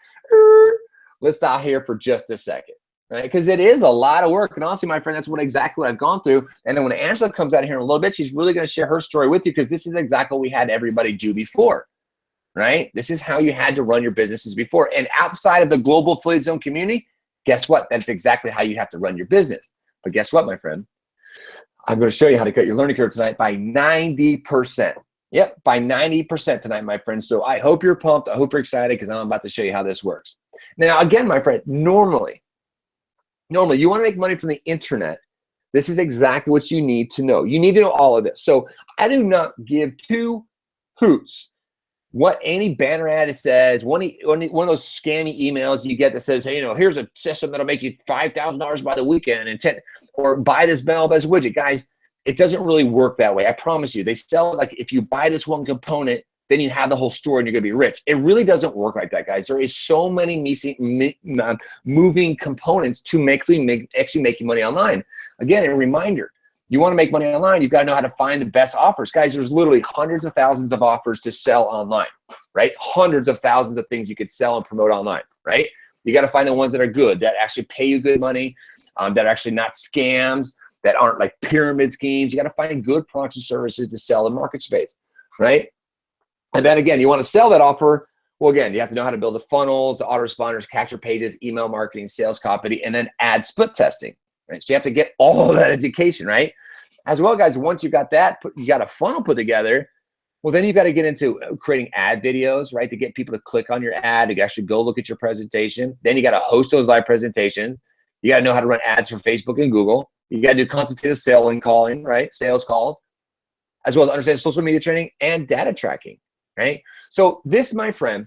let's stop here for just a second, right? Because it is a lot of work. And honestly, my friend, that's exactly what I've gone through. And then when Angela comes out here in a little bit, she's really going to share her story with you, because this is exactly what we had everybody do before, right? This is how you had to run your businesses before. And outside of the global affiliate zone community, guess what? That's exactly how you have to run your business. But guess what, my friend? I'm going to show you how to cut your learning curve tonight by 90%. Yep, by 90% tonight, my friend. So I hope you're pumped. I hope you're excited, because I'm about to show you how this works. Now, again, my friend, normally you want to make money from the internet. This is exactly what you need to know. You need to know all of this. So I do not give two hoots what any banner ad it says, one of those scammy emails you get that says, hey, you know, here's a system that'll make you $5,000 by the weekend, and or buy this bell, buy this widget. Guys, it doesn't really work that way. I promise you. They sell it like if you buy this one component, then you have the whole store and you're gonna be rich. It really doesn't work like that, guys. There is so many moving components to actually making money online. Again, a reminder, you wanna make money online, you've gotta know how to find the best offers. Guys, there's literally hundreds of thousands of offers to sell online, right? Hundreds of thousands of things you could sell and promote online, right? You gotta find the ones that are good, that actually pay you good money, that are actually not scams, that aren't like pyramid schemes. You gotta find good products and services to sell in market space, right? And then again, you want to sell that offer. Well, again, you have to know how to build the funnels, the autoresponders, capture pages, email marketing, sales copy, and then ad split testing, right? So you have to get all of that education, right? As well, guys, once you got that, you got a funnel put together, well, then you've got to get into creating ad videos, right? To get people to click on your ad, to actually go look at your presentation. Then you got to host those live presentations. You got to know how to run ads for Facebook and Google. You got to do consultative selling calling, right? Sales calls, as well as understand social media training and data tracking. Right? So this, my friend,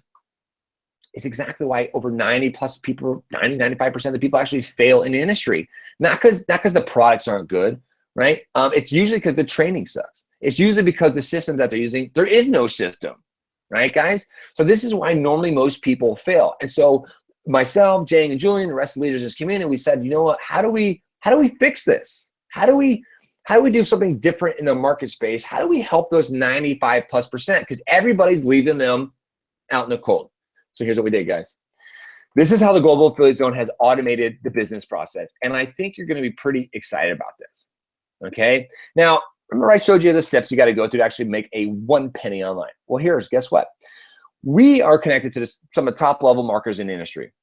is exactly why over 95% of the people actually fail in the industry. Not because the products aren't good, right? It's usually because the training sucks. It's usually because the system that they're using, there is no system, right, guys? So this is why normally most people fail. And so myself, Jay and Julian, the rest of the leaders in this community, we said, you know what, how do we fix this? How do we do something different in the market space? How do we help those 95+%? Because everybody's leaving them out in the cold. So here's what we did, guys. This is how the Global Affiliate Zone has automated the business process. And I think you're going to be pretty excited about this. Okay. Now, remember I showed you the steps you got to go through to actually make a 1 penny online. Well, guess what? We are connected to some of the top level marketers in the industry.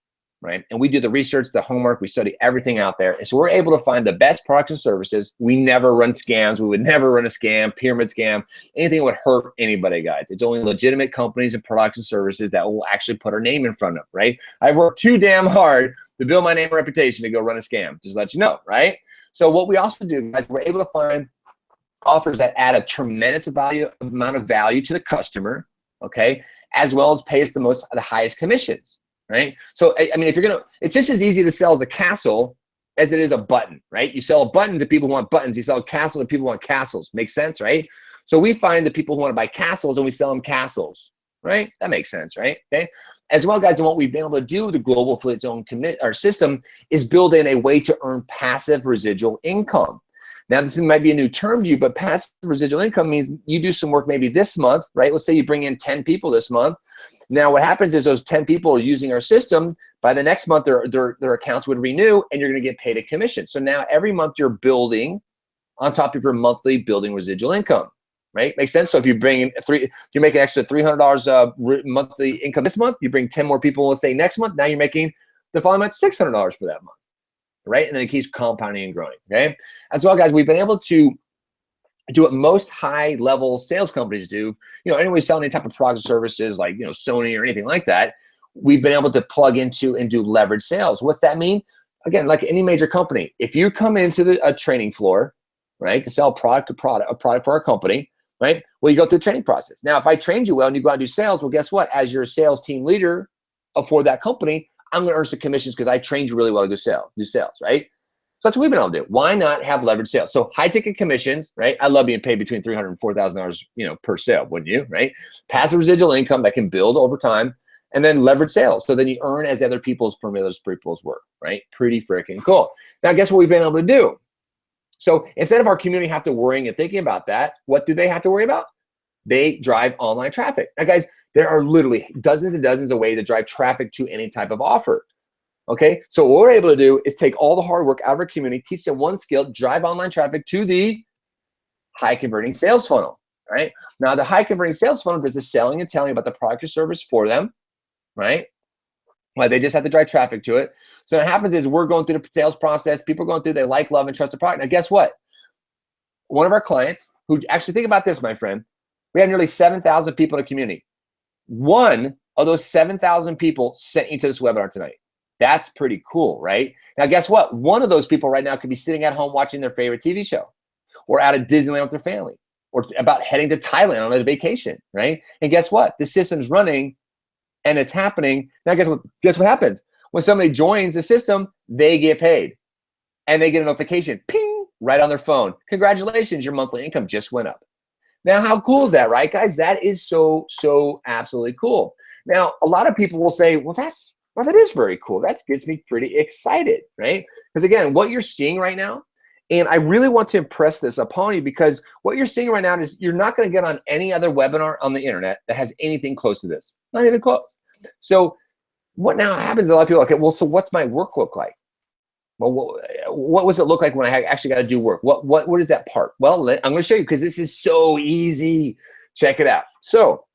Right? And we do the research, the homework, we study everything out there. And so we're able to find the best products and services. We never run scams. We would never run a scam, pyramid scam, anything that would hurt anybody, guys. It's only legitimate companies and products and services that will actually put our name in front of, right? I've worked too damn hard to build my name and reputation to go run a scam, just to let you know, right? So what we also do, guys, we're able to find offers that add a tremendous amount of value to the customer, okay? As well as pay us the highest commissions. Right? So, I mean, it's just as easy to sell the castle as it is a button, right? You sell a button to people who want buttons. You sell a castle to people who want castles. Makes sense, right? So we find the people who want to buy castles and we sell them castles, right? That makes sense, right? Okay. As well, guys, and what we've been able to do with the Global Affiliate Zone our system is build in a way to earn passive residual income. Now, this might be a new term to you, but passive residual income means you do some work maybe this month, right? Let's say you bring in 10 people this month. Now, what happens is those 10 people are using our system. By the next month, their accounts would renew, and you're going to get paid a commission. So now every month you're building on top of your monthly building residual income, right? Makes sense? So if you bring in you make an extra $300 monthly income this month, you bring 10 more people, let's say next month, now you're making the following month $600 for that month, right? And then it keeps compounding and growing, okay? As well, guys, we've been able to do what most high-level sales companies do. You know, anybody selling any type of products or services like, you know, Sony or anything like that, we've been able to plug into and do leverage sales. What's that mean? Again, like any major company, if you come into a training floor, right, to sell a product for our company, right, well, you go through the training process. Now, if I trained you well and you go out and do sales, well, guess what? As your sales team leader for that company, I'm going to earn some commissions because I trained you really well to do sales, right? So that's what we've been able to do. Why not have leverage sales? So high ticket commissions, right? I love being paid between $300 and $4,000, you know, per sale, wouldn't you, right? Passive residual income that can build over time, and then leverage sales. So then you earn as other people's work, right? Pretty freaking cool. Now, guess what we've been able to do? So instead of our community have to worrying and thinking about that, what do they have to worry about? They drive online traffic. Now, guys, there are literally dozens and dozens of ways to drive traffic to any type of offer. Okay, so what we're able to do is take all the hard work out of our community, teach them one skill, drive online traffic to the high converting sales funnel, right? Now, the high converting sales funnel is the selling and telling about the product or service for them, right? Well, they just have to drive traffic to it. So what happens is we're going through the sales process. People are going through, they like, love, and trust the product. Now, guess what? One of our clients who actually, think about this, my friend, we have nearly 7,000 people in the community. One of those 7,000 people sent you to this webinar tonight. That's pretty cool, right? Now, guess what? One of those people right now could be sitting at home watching their favorite TV show, or out at Disneyland with their family, or about heading to Thailand on a vacation, right? And guess what? The system's running and it's happening. Now, guess what happens? When somebody joins the system, they get paid and they get a notification, ping, right on their phone. Congratulations, your monthly income just went up. Now, how cool is that, right, guys? That is so, so absolutely cool. Now, a lot of people will say, well, that is very cool. That gets me pretty excited, right? Because again, what you're seeing right now, and I really want to impress this upon you, because what you're seeing right now is you're not going to get on any other webinar on the internet that has anything close to this. Not even close. So what now happens, a lot of people, okay, well, so what's my work look like? Well, what does it look like when I actually got to do work? What is that part? Well, I'm going to show you, because this is so easy. Check it out. So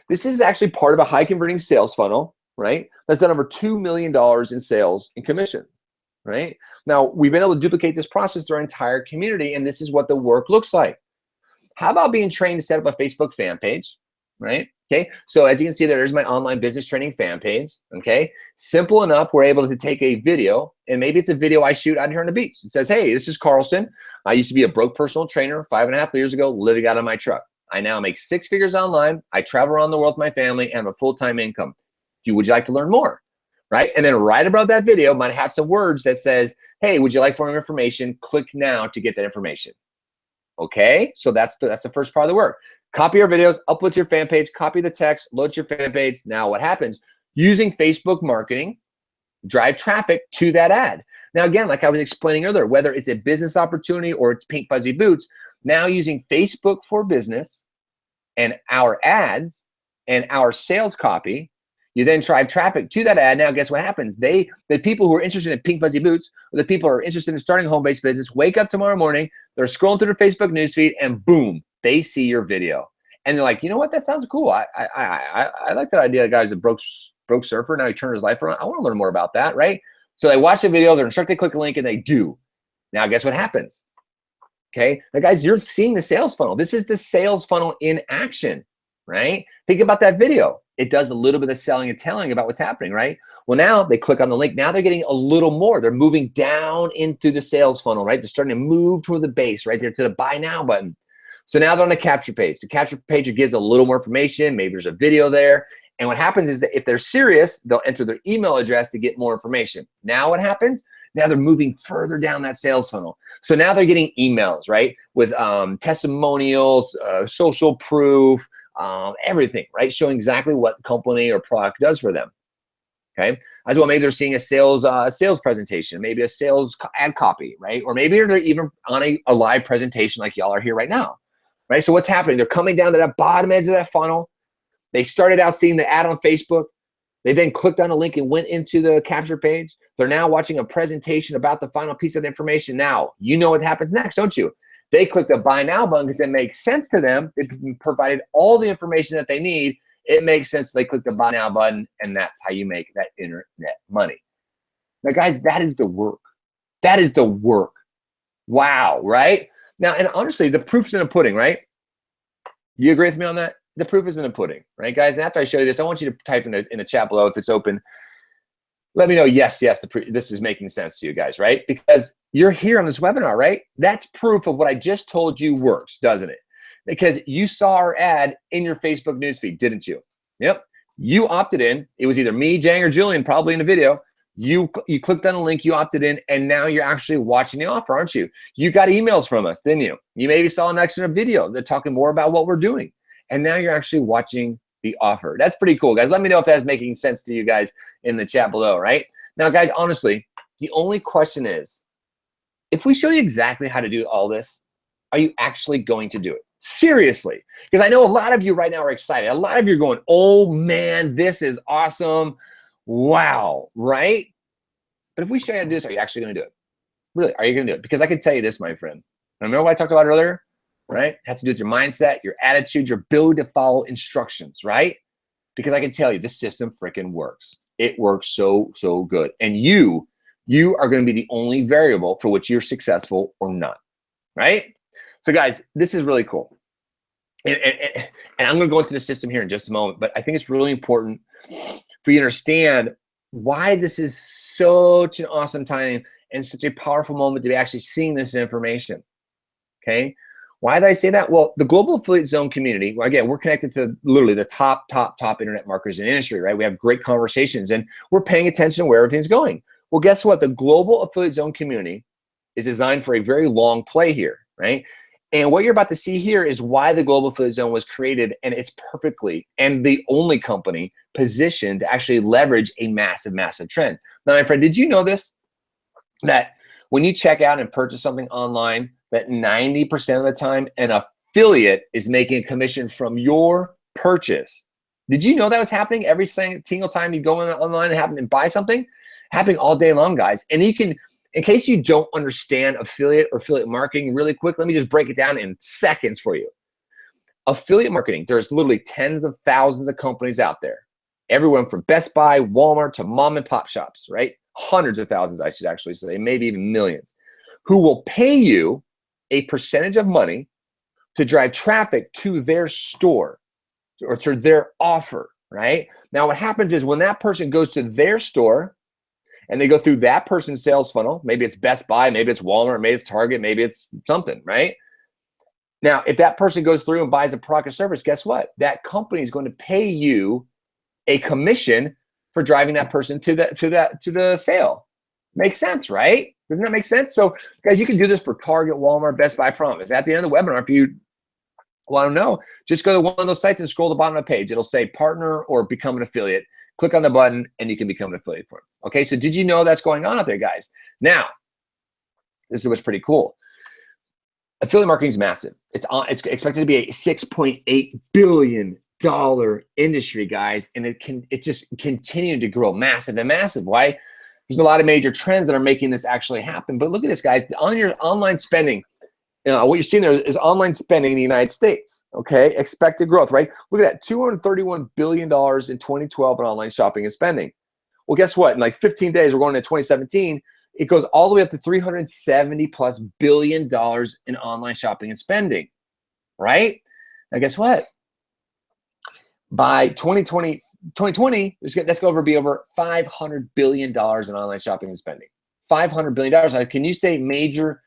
this is actually part of a high converting sales funnel, right? That's done over $2 million in sales and commission, right? Now, we've been able to duplicate this process through our entire community, and this is what the work looks like. How about being trained to set up a Facebook fan page, right? Okay, so as you can see, there's my online business training fan page, okay? Simple enough, we're able to take a video, and maybe it's a video I shoot out here on the beach. It says, hey, this is Carlson. I used to be a broke personal trainer 5.5 years ago, living out of my truck. I now make 6 figures online. I travel around the world with my family and have a full-time income. Would you like to learn more, right? And then right above that video might have some words that says, hey, would you like more information? Click now to get that information. Okay, so that's the first part of the work. Copy your videos, upload to your fan page, copy the text, load to your fan page. Now what happens? Using Facebook marketing, drive traffic to that ad. Now again, like I was explaining earlier, whether it's a business opportunity or it's pink fuzzy boots, now using Facebook for business and our ads and our sales copy, you then drive traffic to that ad. Now, guess what happens? The people who are interested in pink fuzzy boots, or the people who are interested in starting a home-based business, wake up tomorrow morning, they're scrolling through their Facebook newsfeed, and boom, they see your video. And they're like, you know what? That sounds cool. I like that idea. The guy's a broke surfer. Now he turned his life around. I want to learn more about that, right? So they watch the video, they're instructed to click a link, and they do. Now, guess what happens? Okay, now guys, you're seeing the sales funnel. This is the sales funnel in action, right? Think about that video. It does a little bit of selling and telling about what's happening, right? Well, now they click on the link. Now they're getting a little more. They're moving down into the sales funnel, right? They're starting to move toward the base, right there to the buy now button. So now they're on the capture page. The capture page gives a little more information. Maybe there's a video there. And what happens is that if they're serious, they'll enter their email address to get more information. Now what happens? Now they're moving further down that sales funnel. So now they're getting emails, right? With testimonials, social proof, everything, right? Showing exactly what company or product does for them, okay? As well, maybe they're seeing a sales presentation, maybe a sales ad copy, right? Or maybe they're even on a live presentation like y'all are here right now, right? So what's happening? They're coming down to that bottom edge of that funnel. They started out seeing the ad on Facebook. They then clicked on a link and went into the capture page. They're now watching a presentation about the final piece of information. Now, you know what happens next, don't you? They click the buy now button because it makes sense to them. It provided all the information that they need. It makes sense. They click the buy now button, and that's how you make that internet money. Now, guys, that is the work. That is the work. Wow, right? Now, and honestly, the proof's in the pudding, right? You agree with me on that? The proof is in the pudding, right, guys? And after I show you this, I want you to type in the chat below if it's open. Let me know, yes, this is making sense to you guys, right? Because you're here on this webinar, right? That's proof of what I just told you works, doesn't it? Because you saw our ad in your Facebook newsfeed, didn't you? Yep. You opted in. It was either me, Jang, or Julian, probably in the video. You clicked on a link, you opted in, and now you're actually watching the offer, aren't you? You got emails from us, didn't you? You maybe saw an extra video. They're talking more about what we're doing. And now you're actually watching the offer. That's pretty cool, guys. Let me know if that's making sense to you guys in the chat below, right? Now, guys, honestly, the only question is, if we show you exactly how to do all this, are you actually going to do it? Seriously. Because I know a lot of you right now are excited. A lot of you are going, oh, man, this is awesome. Wow, right? But if we show you how to do this, are you actually going to do it? Really, are you going to do it? Because I can tell you this, my friend. Remember what I talked about earlier? Right? It has to do with your mindset, your attitude, your ability to follow instructions, right? Because I can tell you, this system freaking works. It works so, so good. And you are going to be the only variable for which you're successful or not, right? So guys, this is really cool. And I'm going to go into the system here in just a moment, but I think it's really important for you to understand why this is such an awesome time and such a powerful moment to be actually seeing this information, okay? Why did I say that? Well, the Global Affiliate Zone community, well, again, we're connected to literally the top internet marketers in the industry, right? We have great conversations and we're paying attention to where everything's going. Well, guess what? The Global Affiliate Zone community is designed for a very long play here, right? And what you're about to see here is why the Global Affiliate Zone was created, and it's perfectly and the only company positioned to actually leverage a massive, massive trend. Now, my friend, did you know this? That when you check out and purchase something online, that 90% of the time an affiliate is making a commission from your purchase. Did you know that was happening every single time you go online and buy something? Happening all day long, guys. And you can, in case you don't understand affiliate or affiliate marketing really quick, let me just break it down in seconds for you. Affiliate marketing, there's literally tens of thousands of companies out there. Everyone from Best Buy, Walmart, to mom and pop shops, right? Hundreds of thousands, I should actually say, maybe even millions, who will pay you a percentage of money to drive traffic to their store or to their offer, right? Now, what happens is when that person goes to their store and they go through that person's sales funnel, maybe it's Best Buy, maybe it's Walmart, maybe it's Target, maybe it's something, right? Now, if that person goes through and buys a product or service, guess what? That company is going to pay you a commission for driving that person to the sale. Makes sense, right? Doesn't that make sense? So, guys, you can do this for Target, Walmart, Best Buy, I promise. At the end of the webinar, if you want to know, just go to one of those sites and scroll to the bottom of the page. It'll say partner or become an affiliate. Click on the button and you can become an affiliate for it. Okay, so did you know that's going on out there, guys? Now, this is what's pretty cool. Affiliate marketing is massive. It's expected to be a $6.8 billion industry, guys, and it just continued to grow massive and massive. Why? There's a lot of major trends that are making this actually happen. But look at this, guys. On your online spending, what you're seeing there is online spending in the United States, okay? Expected growth, right? Look at that, $231 billion in 2012 in online shopping and spending. Well, guess what? In like 15 days, we're going into 2017, it goes all the way up to $370+ billion in online shopping and spending, right? Now, guess what? By 2020, that's going to be over $500 billion in online shopping and spending. $500 billion. Can you say major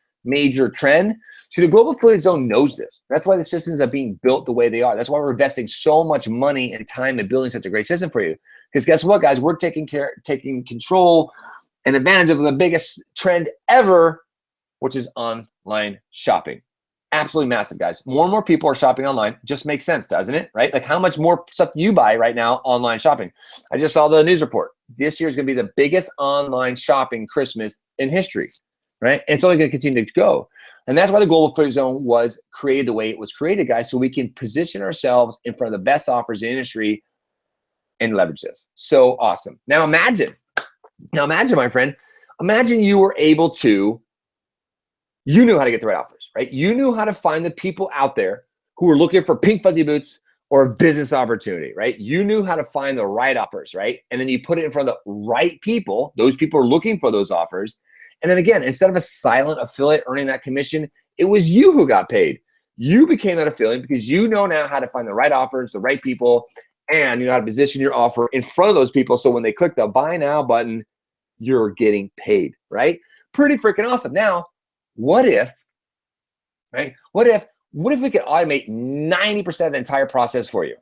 trend? See, the Global Affiliate Zone knows this. That's why the systems are being built the way they are. That's why we're investing so much money and time in building such a great system for you. Because guess what, guys? We're taking control and advantage of the biggest trend ever, which is online shopping. Absolutely massive, guys. More and more people are shopping online. Just makes sense, doesn't it? Right? Like how much more stuff you buy right now online shopping. I just saw the news report. This year is going to be the biggest online shopping Christmas in history, right? And it's only going to continue to go. And that's why the Global Affiliate Zone was created the way it was created, guys, so we can position ourselves in front of the best offers in the industry and leverage this. So awesome. Now imagine, my friend, imagine you were able to, you knew how to get the right offers, right? You knew how to find the people out there who are looking for pink fuzzy boots or a business opportunity, right? You knew how to find the right offers, right? And then you put it in front of the right people. Those people are looking for those offers. And then again, instead of a silent affiliate earning that commission, it was you who got paid. You became that affiliate because you know now how to find the right offers, the right people, and you know how to position your offer in front of those people. So when they click the buy now button, you're getting paid, right? Pretty freaking awesome. Now, what if, right? What if we could automate 90% of the entire process for you,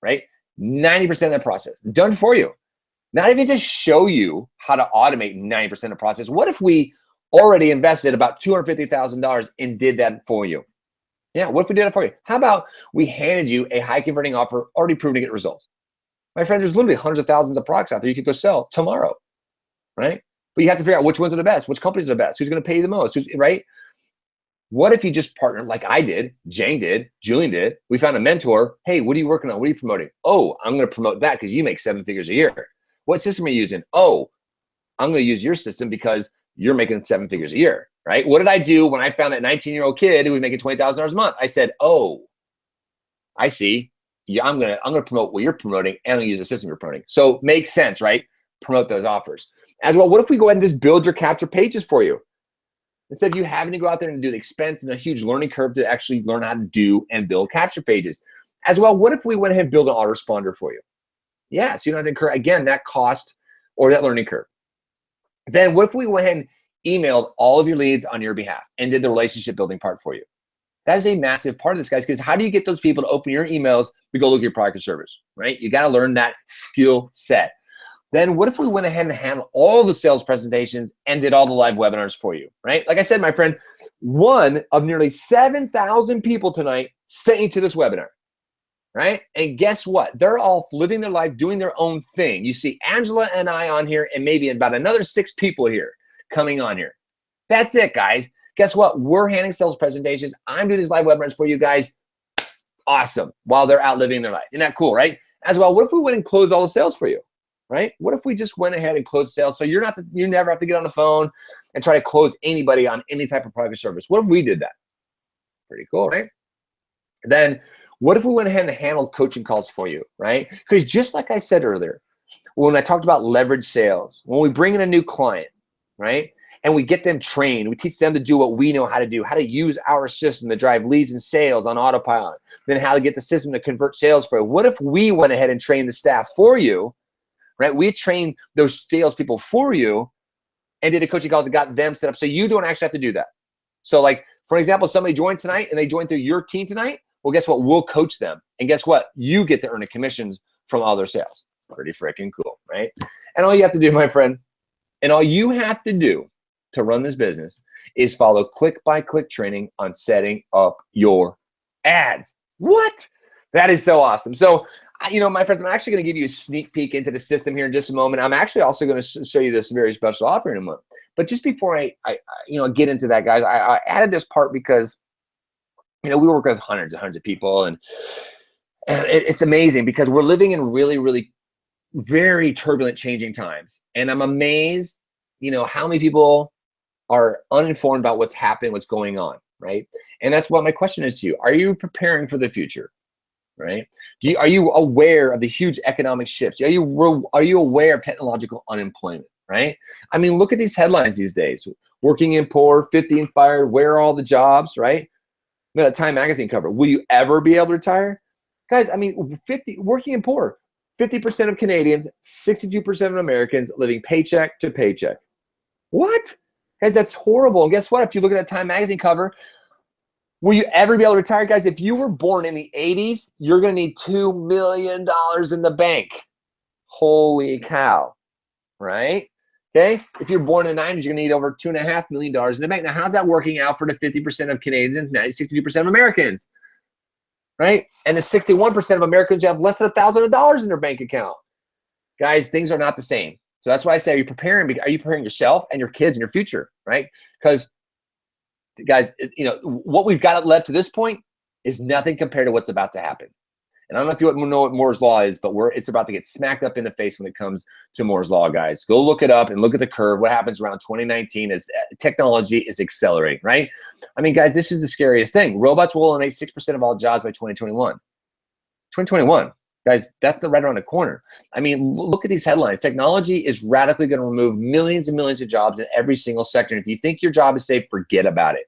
right? 90% of the process done for you. Not even just show you how to automate 90% of the process. What if we already invested about $250,000 and did that for you? Yeah, what if we did it for you? How about we handed you a high converting offer already proven to get results? My friend, there's literally hundreds of thousands of products out there you could go sell tomorrow, right? But you have to figure out which ones are the best, which companies are the best, who's going to pay you the most, right? What if you just partnered like I did, Jane did, Julian did. We found a mentor. Hey, what are you working on? What are you promoting? Oh, I'm going to promote that because you make 7 figures a year. What system are you using? Oh, I'm going to use your system because you're making 7 figures a year, right? What did I do when I found that 19-year-old kid who was making $20,000 a month? I said, oh, I see. Yeah, I'm gonna promote what you're promoting and I'm gonna use the system you're promoting. So makes sense, right? Promote those offers. As well, what if we go ahead and just build your capture pages for you? Instead of you having to go out there and do the expense and a huge learning curve to actually learn how to do and build capture pages. As well, what if we went ahead and build an autoresponder for you? Yeah, so you don't have to incur, again, that cost or that learning curve. Then what if we went ahead and emailed all of your leads on your behalf and did the relationship building part for you? That is a massive part of this, guys, because how do you get those people to open your emails to go look at your product or service, right? You got to learn that skill set. Then what if we went ahead and handled all the sales presentations and did all the live webinars for you, right? Like I said, my friend, one of nearly 7,000 people tonight sent you to this webinar, right? And guess what? They're all living their life, doing their own thing. You see Angela and I on here, and maybe about another 6 people here coming on here. That's it, guys. Guess what? We're handling sales presentations. I'm doing these live webinars for you guys. Awesome. While they're out living their life. Isn't that cool, right? As well, what if we went and closed all the sales for you? Right? What if we just went ahead and closed sales so you never have to get on the phone and try to close anybody on any type of product or service? What if we did that? Pretty cool, right? Then what if we went ahead and handled coaching calls for you, right? Because just like I said earlier, when I talked about leverage sales, when we bring in a new client, right? And we get them trained, we teach them to do what we know how to do, how to use our system to drive leads and sales on autopilot, then how to get the system to convert sales for you. What if we went ahead and trained the staff for you? Right? We trained those salespeople for you and did a coaching calls and got them set up so you don't actually have to do that. So like, for example, somebody joined tonight and they joined through your team tonight. Well, guess what? We'll coach them. And guess what? You get to earn the commissions from all their sales. Pretty freaking cool, right? And all you have to do, my friend, and all you have to do to run this business is follow click-by-click training on setting up your ads. What? That is so awesome. So, my friends, I'm actually going to give you a sneak peek into the system here in just a moment. I'm actually also going to show you this very special offer in a moment. But just before I get into that, guys, I added this part because, we work with hundreds and hundreds of people, and it's amazing because we're living in really, really very turbulent, changing times. And I'm amazed, how many people are uninformed about what's happening, what's going on, right? And that's what my question is to you. Are you preparing for the future? Right? Are you aware of the huge economic shifts? Are you aware of technological unemployment? Right? I mean, look at these headlines these days. Working in poor, 50 and fired, where are all the jobs? Right? We got a Time magazine cover. Will you ever be able to retire? Guys, I mean, working in poor, 50% of Canadians, 62% of Americans living paycheck to paycheck. What? Guys, that's horrible. And guess what? If you look at that Time magazine cover, will you ever be able to retire? Guys, if you were born in the 80s, you're going to need $2 million in the bank. Holy cow, right? Okay? If you're born in the 90s, you're going to need over $2.5 million in the bank. Now, how's that working out for the 50% of Canadians and 62% of Americans, right? And the 61% of Americans who have less than $1,000 in their bank account. Guys, things are not the same. So that's why I say, are you preparing yourself and your kids and your future, right? Because guys, what we've got led to this point is nothing compared to what's about to happen. And I don't know if you know what Moore's Law is, but it's about to get smacked up in the face when it comes to Moore's Law, guys. Go look it up and look at the curve. What happens around 2019 is technology is accelerating, right? I mean, guys, this is the scariest thing. Robots will eliminate 6% of all jobs by 2021. 2021. Guys, that's right around the corner. I mean, look at these headlines. Technology is radically going to remove millions and millions of jobs in every single sector. And if you think your job is safe, forget about it.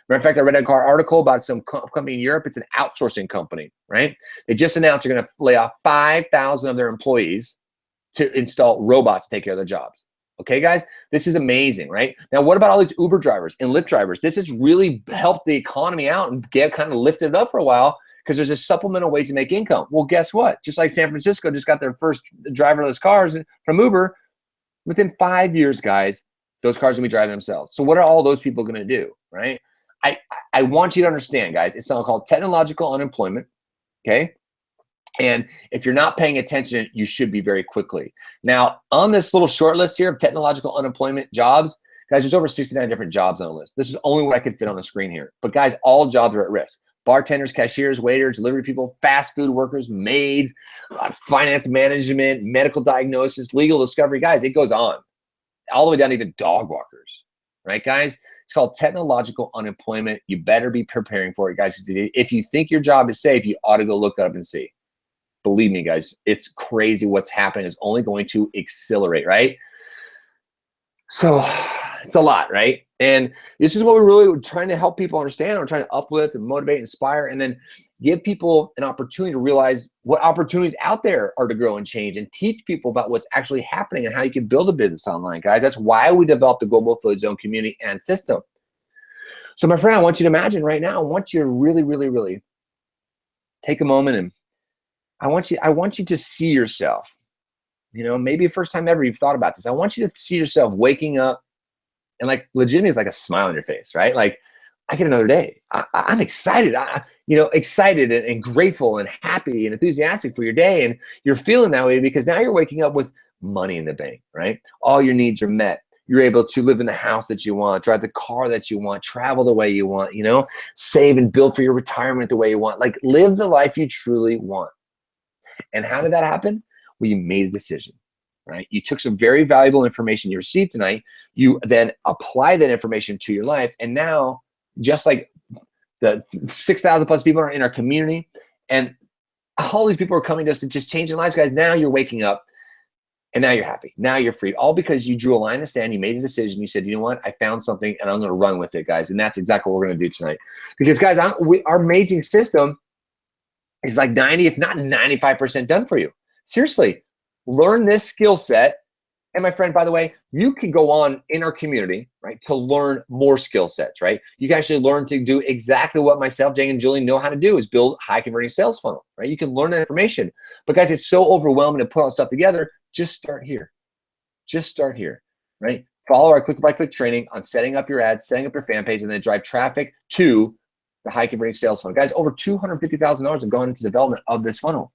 Matter of fact, I read an article about some company in Europe. It's an outsourcing company, right? They just announced they're going to lay off 5,000 of their employees to install robots to take care of their jobs. Okay, guys, this is amazing, right? Now, what about all these Uber drivers and Lyft drivers? This has really helped the economy out and kind of lifted it up for a while because there's just supplemental ways to make income. Well, guess what? Just like San Francisco just got their first driverless cars from Uber, within 5 years, guys, those cars are going to be driving themselves. So what are all those people going to do, right? I want you to understand, guys, it's something called technological unemployment, okay? And if you're not paying attention, you should be very quickly. Now, on this little short list here of technological unemployment jobs, guys, there's over 69 different jobs on the list. This is only what I could fit on the screen here. But guys, all jobs are at risk. Bartenders, cashiers, waiters, delivery people, fast food workers, maids, finance management, medical diagnosis, legal discovery. Guys, it goes on. All the way down to even dog walkers, right, guys? It's called technological unemployment. You better be preparing for it, guys. If you think your job is safe, you ought to go look it up and see. Believe me, guys, it's crazy what's happening. It's only going to accelerate, right? So it's a lot, right? And this is what we're really trying to help people understand. We're trying to uplift and motivate, inspire, and then give people an opportunity to realize what opportunities out there are to grow and change and teach people about what's actually happening and how you can build a business online, guys. That's why we developed the Global Affiliate Zone community and system. So my friend, I want you to imagine right now, I want you to really, really, really take a moment and I want you to see yourself You know, maybe the first time ever you've thought about this. I want you to see yourself waking up and like legitimately like a smile on your face, right? Like, I get another day. I'm excited. Excited and grateful and happy and enthusiastic for your day. And you're feeling that way because now you're waking up with money in the bank, right? All your needs are met. You're able to live in the house that you want, drive the car that you want, travel the way you want, save and build for your retirement the way you want. Like, live the life you truly want. And how did that happen? Well, you made a decision, right? You took some very valuable information you received tonight. You then apply that information to your life. And now, just like the 6,000 plus people are in our community, and all these people are coming to us and just changing lives, guys. Now you're waking up and now you're happy. Now you're free. All because you drew a line in the sand. You made a decision. You said, you know what? I found something and I'm going to run with it, guys. And that's exactly what we're going to do tonight. Because, guys, our amazing system is like 90, if not 95% done for you. Seriously, learn this skill set. And my friend, by the way, you can go on in our community, right, to learn more skill sets, right? You can actually learn to do exactly what myself, Jay, and Julie know how to do, is build high converting sales funnel, right? You can learn that information. But guys, it's so overwhelming to put all stuff together. Just start here. Just start here, right? Follow our click-by-click training on setting up your ads, setting up your fan page, and then drive traffic to the high converting sales funnel. Guys, over $250,000 have gone into development of this funnel.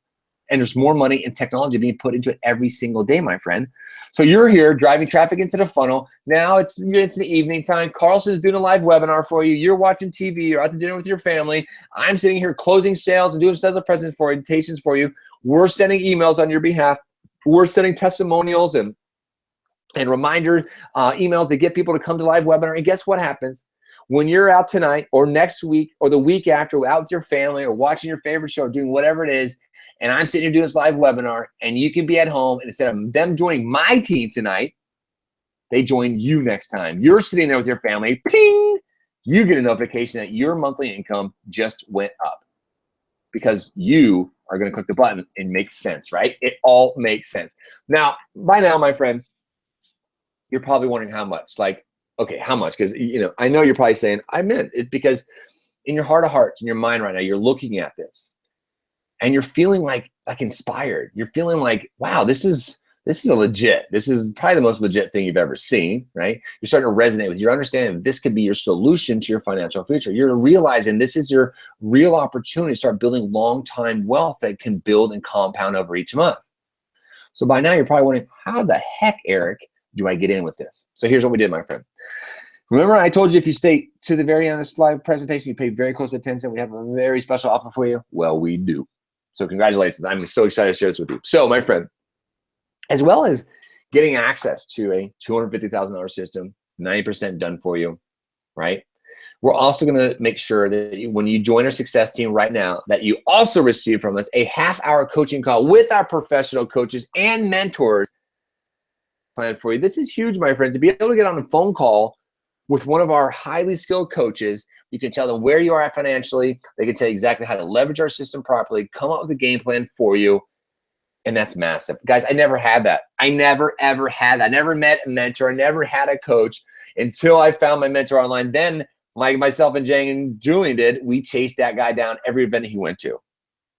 And there's more money and technology being put into it every single day, my friend. So you're here driving traffic into the funnel. Now it's the evening time. Carlson's doing a live webinar for you. You're watching TV. You're out to dinner with your family. I'm sitting here closing sales and doing sales presentations for you. We're sending emails on your behalf. We're sending testimonials and reminder emails to get people to come to live webinar. And guess what happens? When you're out tonight or next week or the week after out with your family or watching your favorite show or doing whatever it is, and I'm sitting here doing this live webinar, and you can be at home, and instead of them joining my team tonight, they join you next time. You're sitting there with your family, ping, you get a notification that your monthly income just went up because you are going to click the button and make sense, right? It all makes sense. Now, by now, my friend, you're probably wondering how much. Like, okay, how much? Because, I know you're probably saying, I'm in it, because in your heart of hearts, in your mind right now, you're looking at this. And you're feeling like inspired. You're feeling like, wow, this is a legit. This is probably the most legit thing you've ever seen, right? You're starting to resonate with. You're understanding that this could be your solution to your financial future. You're realizing this is your real opportunity to start building long-time wealth that can build and compound over each month. So by now, you're probably wondering, how the heck, Eric, do I get in with this? So here's what we did, my friend. Remember, I told you if you stay to the very end of this live presentation, you pay very close attention. We have a very special offer for you. Well, we do. So congratulations. I'm so excited to share this with you. So my friend, as well as getting access to a $250,000 system, 90% done for you, right? We're also going to make sure that when you join our success team right now, that you also receive from us a half-hour coaching call with our professional coaches and mentors planned for you. This is huge, my friend, to be able to get on a phone call with one of our highly skilled coaches. You can tell them where you are at financially. They can tell you exactly how to leverage our system properly, come up with a game plan for you. And that's massive. Guys, I never had that. I never, ever had that. I never met a mentor. I never had a coach until I found my mentor online. Then, like myself and Jang and Julian did, we chased that guy down every event he went to.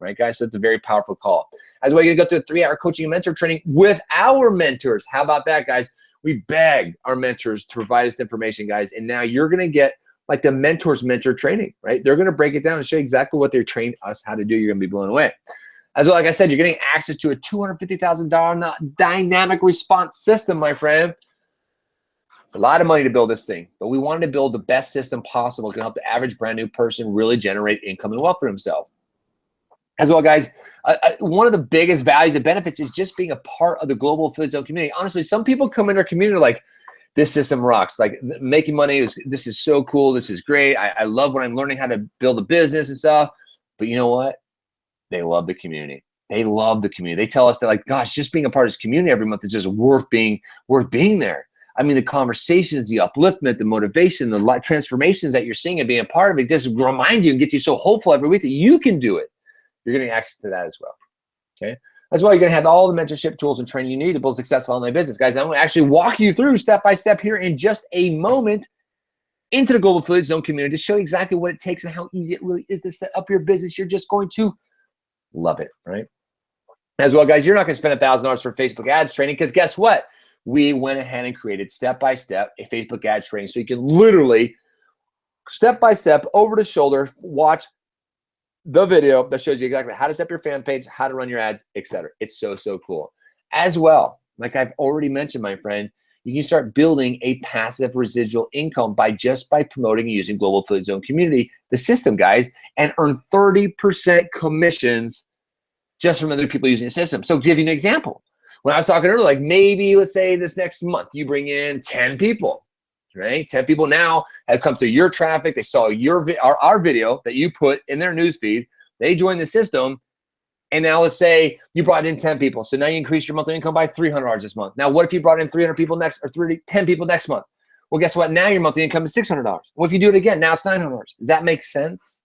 Right, guys? So it's a very powerful call. As well, you're going to go through a 3-hour coaching and mentor training with our mentors. How about that, guys? We begged our mentors to provide us information, guys. And now you're going to get like the mentor's mentor training, right? They're going to break it down and show you exactly what they trained us how to do. You're going to be blown away. As well, like I said, you're getting access to a $250,000 dynamic response system, my friend. It's a lot of money to build this thing, but we wanted to build the best system possible to help the average brand new person really generate income and wealth for himself. As well, guys, one of the biggest values and benefits is just being a part of the global affiliate zone community. Honestly, some people come in our community like, this system rocks. Like, making money, this is so cool. This is great. I love when I'm learning how to build a business and stuff. But you know what? They love the community. They love the community. They tell us that, like, gosh, just being a part of this community every month is just worth being there. I mean, the conversations, the upliftment, the motivation, the transformations that you're seeing and being a part of it just remind you and gets you so hopeful every week that you can do it. You're getting access to that as well. Okay. That's why you're going to have all the mentorship tools and training you need to build a successful online business. Guys, I'm going to actually walk you through step by step here in just a moment into the Global Affiliate Zone community to show you exactly what it takes and how easy it really is to set up your business. You're just going to love it, right? As well, guys, you're not going to spend $1,000 for Facebook ads training because guess what? We went ahead and created step-by-step a Facebook ads training so you can literally step-by-step, over the shoulder, watch the video that shows you exactly how to set up your fan page, how to run your ads, etc. It's so, so cool. As well, like I've already mentioned, my friend, you can start building a passive residual income by promoting and using Global Affiliate Zone Community, the system, guys, and earn 30% commissions just from other people using the system. So to give you an example, when I was talking earlier, like maybe let's say this next month, you bring in 10 people, right? 10 people now have come through your traffic. They saw our video that you put in their newsfeed. They joined the system. And now let's say you brought in 10 people. So now you increase your monthly income by $300 this month. Now, what if you brought in 300 people next, or 10 people next month? Well, guess what? Now your monthly income is $600. What if you do it again? Now it's $900. Does that make sense?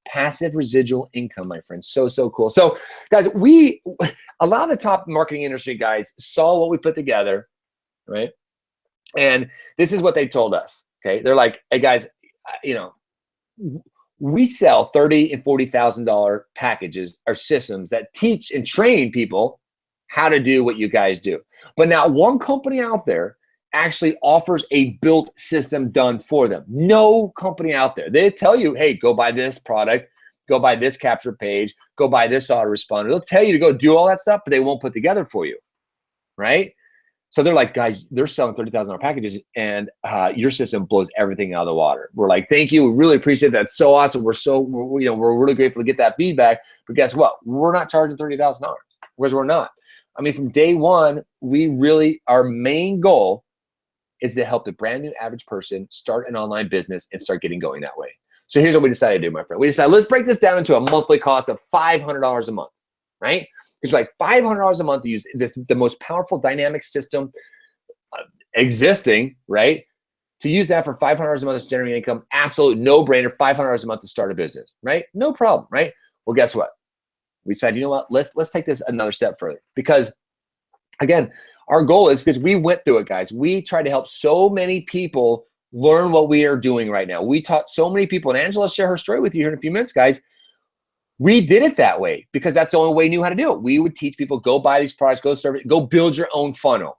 Passive residual income, my friend. So, so cool. So guys, a lot of the top marketing industry guys saw what we put together, right? And this is what they told us, okay? They're like, hey guys, we sell $30,000 and $40,000 packages or systems that teach and train people how to do what you guys do. But now one company out there actually offers a built system done for them. No company out there. They tell you, hey, go buy this product, go buy this capture page, go buy this autoresponder. They'll tell you to go do all that stuff, but they won't put together for you, right? So they're like, guys, they're selling $30,000 packages and your system blows everything out of the water. We're like, thank you. We really appreciate that. It's so awesome. We're really grateful to get that feedback. But guess what? We're not charging $30,000. Whereas we're not. I mean, from day one, our main goal is to help the brand new average person start an online business and start getting going that way. So here's what we decided to do, my friend. We decided, let's break this down into a monthly cost of $500 a month, right? It's like $500 a month to use the most powerful dynamic system existing, right? To use that for $500 a month to generate income, absolute no-brainer, $500 a month to start a business, right? No problem, right? Well, guess what? We decided, you know what? Let's take this another step further because, again, our goal is because we went through it, guys. We tried to help so many people learn what we are doing right now. We taught so many people, and Angela will share her story with you here in a few minutes, guys. We did it that way because that's the only way we knew how to do it. We would teach people, go buy these products, go serve it, go build your own funnel.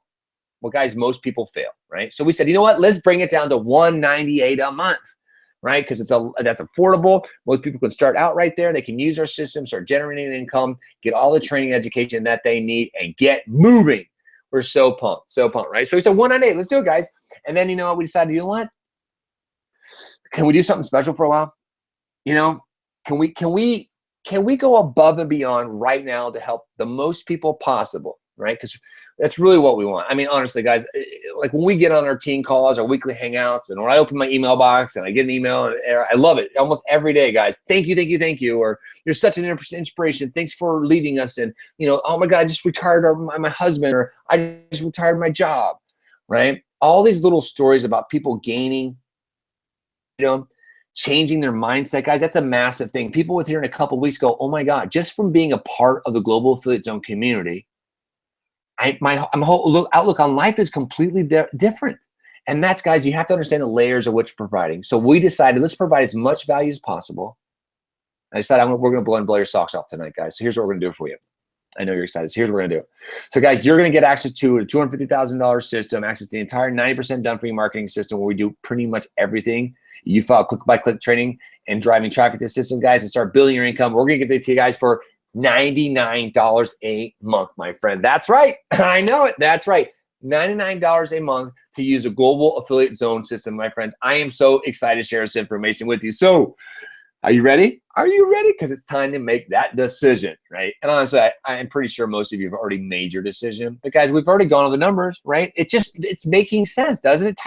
Well, guys, most people fail, right? So we said, you know what? Let's bring it down to $198 a month, right? Because that's affordable. Most people can start out right there. They can use our system, start generating income, get all the training education that they need, and get moving. We're so pumped, right? So we said $198. Let's do it, guys. And then, you know what? We decided, you know what? Can we do something special for a while? You know, can we go above and beyond right now to help the most people possible, right? Because that's really what we want. I mean, honestly, guys, like when we get on our team calls, our weekly hangouts, and when I open my email box and I get an email, and I love it almost every day, guys. Thank you. Or you're such an inspiration. Thanks for leading us. And, oh my God, I just retired my husband, or I just retired my job, right? All these little stories about people gaining, changing their mindset, guys. That's a massive thing. People with here in a couple of weeks go, oh my God, just from being a part of the Global Affiliate Zone community, my whole outlook on life is completely different. And that's, guys, you have to understand the layers of what you're providing. So we decided, let's provide as much value as possible. I decided we're going to blow your socks off tonight, guys. So here's what we're going to do for you. I know you're excited. So here's what we're going to do. So guys, you're going to get access to a $250,000 system, access to the entire 90% done for you marketing system where we do pretty much everything. You follow click-by-click training and driving traffic to the system, guys, and start building your income. We're going to get it to you guys for $99 a month, my friend. That's right. I know it. That's right. $99 a month to use a Global Affiliate Zone system, my friends. I am so excited to share this information with you. So are you ready? Are you ready? Because it's time to make that decision, right? And honestly, I'm pretty sure most of you have already made your decision. But guys, we've already gone over the numbers, right? It's making sense, doesn't it?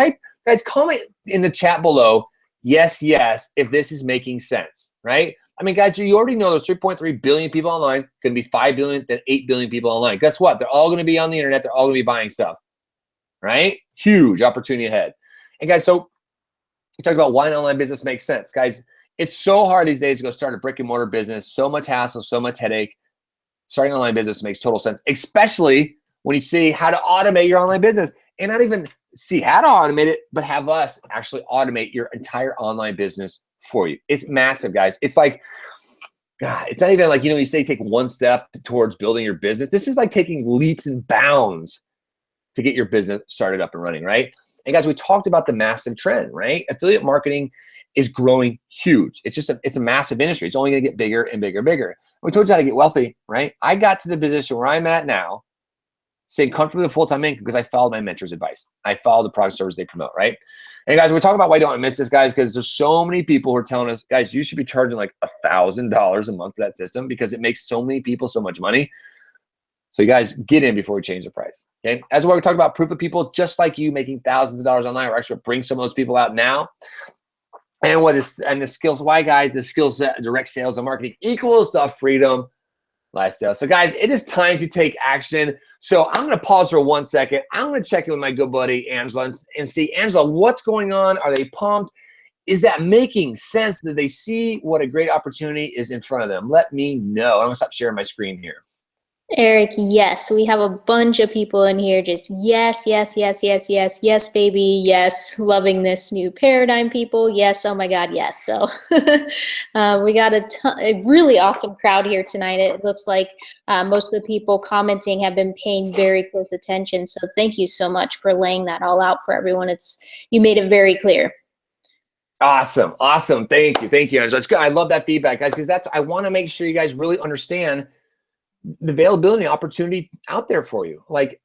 Guys, comment in the chat below, yes, if this is making sense, right? I mean, guys, you already know there's 3.3 billion people online, going to be 5 billion, then 8 billion people online. Guess what? They're all going to be on the internet. They're all going to be buying stuff, right? Huge opportunity ahead. And guys, so we talked about why an online business makes sense. Guys, it's so hard these days to go start a brick and mortar business. So much hassle, so much headache. Starting an online business makes total sense, especially when you see how to automate your online business. And not even see how to automate it, but have us actually automate your entire online business for you. It's massive, guys. It's like, God, it's not even like, you say take one step towards building your business. This is like taking leaps and bounds to get your business started up and running, right? And guys, we talked about the massive trend, right? Affiliate marketing is growing huge. It's a massive industry. It's only gonna get bigger and bigger and bigger. We told you how to get wealthy, right? I got to the position where I'm at now, staying comfortably with full-time income because I followed my mentor's advice. I followed the product service they promote, right? And guys, we're talking about why don't I miss this, guys, because there's so many people who are telling us, guys, you should be charging like $1,000 a month for that system because it makes so many people so much money. So you guys get in before we change the price, okay? As well, we're talking about proof of people just like you making thousands of dollars online. We're actually bring some of those people out now. And the skills, why guys, the skills direct sales and marketing equals the freedom lifestyle. So guys, it is time to take action. So I'm gonna pause for 1 second. I'm gonna check in with my good buddy, Angela, and see, Angela, what's going on? Are they pumped? Is that making sense? That they see what a great opportunity is in front of them? Let me know. I'm gonna stop sharing my screen here. Eric, yes, we have a bunch of people in here just yes, yes, yes, yes, yes, yes, baby, yes, loving this new paradigm, people, yes, oh my God, yes. So we got a really awesome crowd here tonight. It looks like most of the people commenting have been paying very close attention. So thank you so much for laying that all out for everyone. You made it very clear. Awesome, awesome. Thank you, Angela. That's good. I love that feedback, guys, because I want to make sure you guys really understand the availability and opportunity out there for you. Like,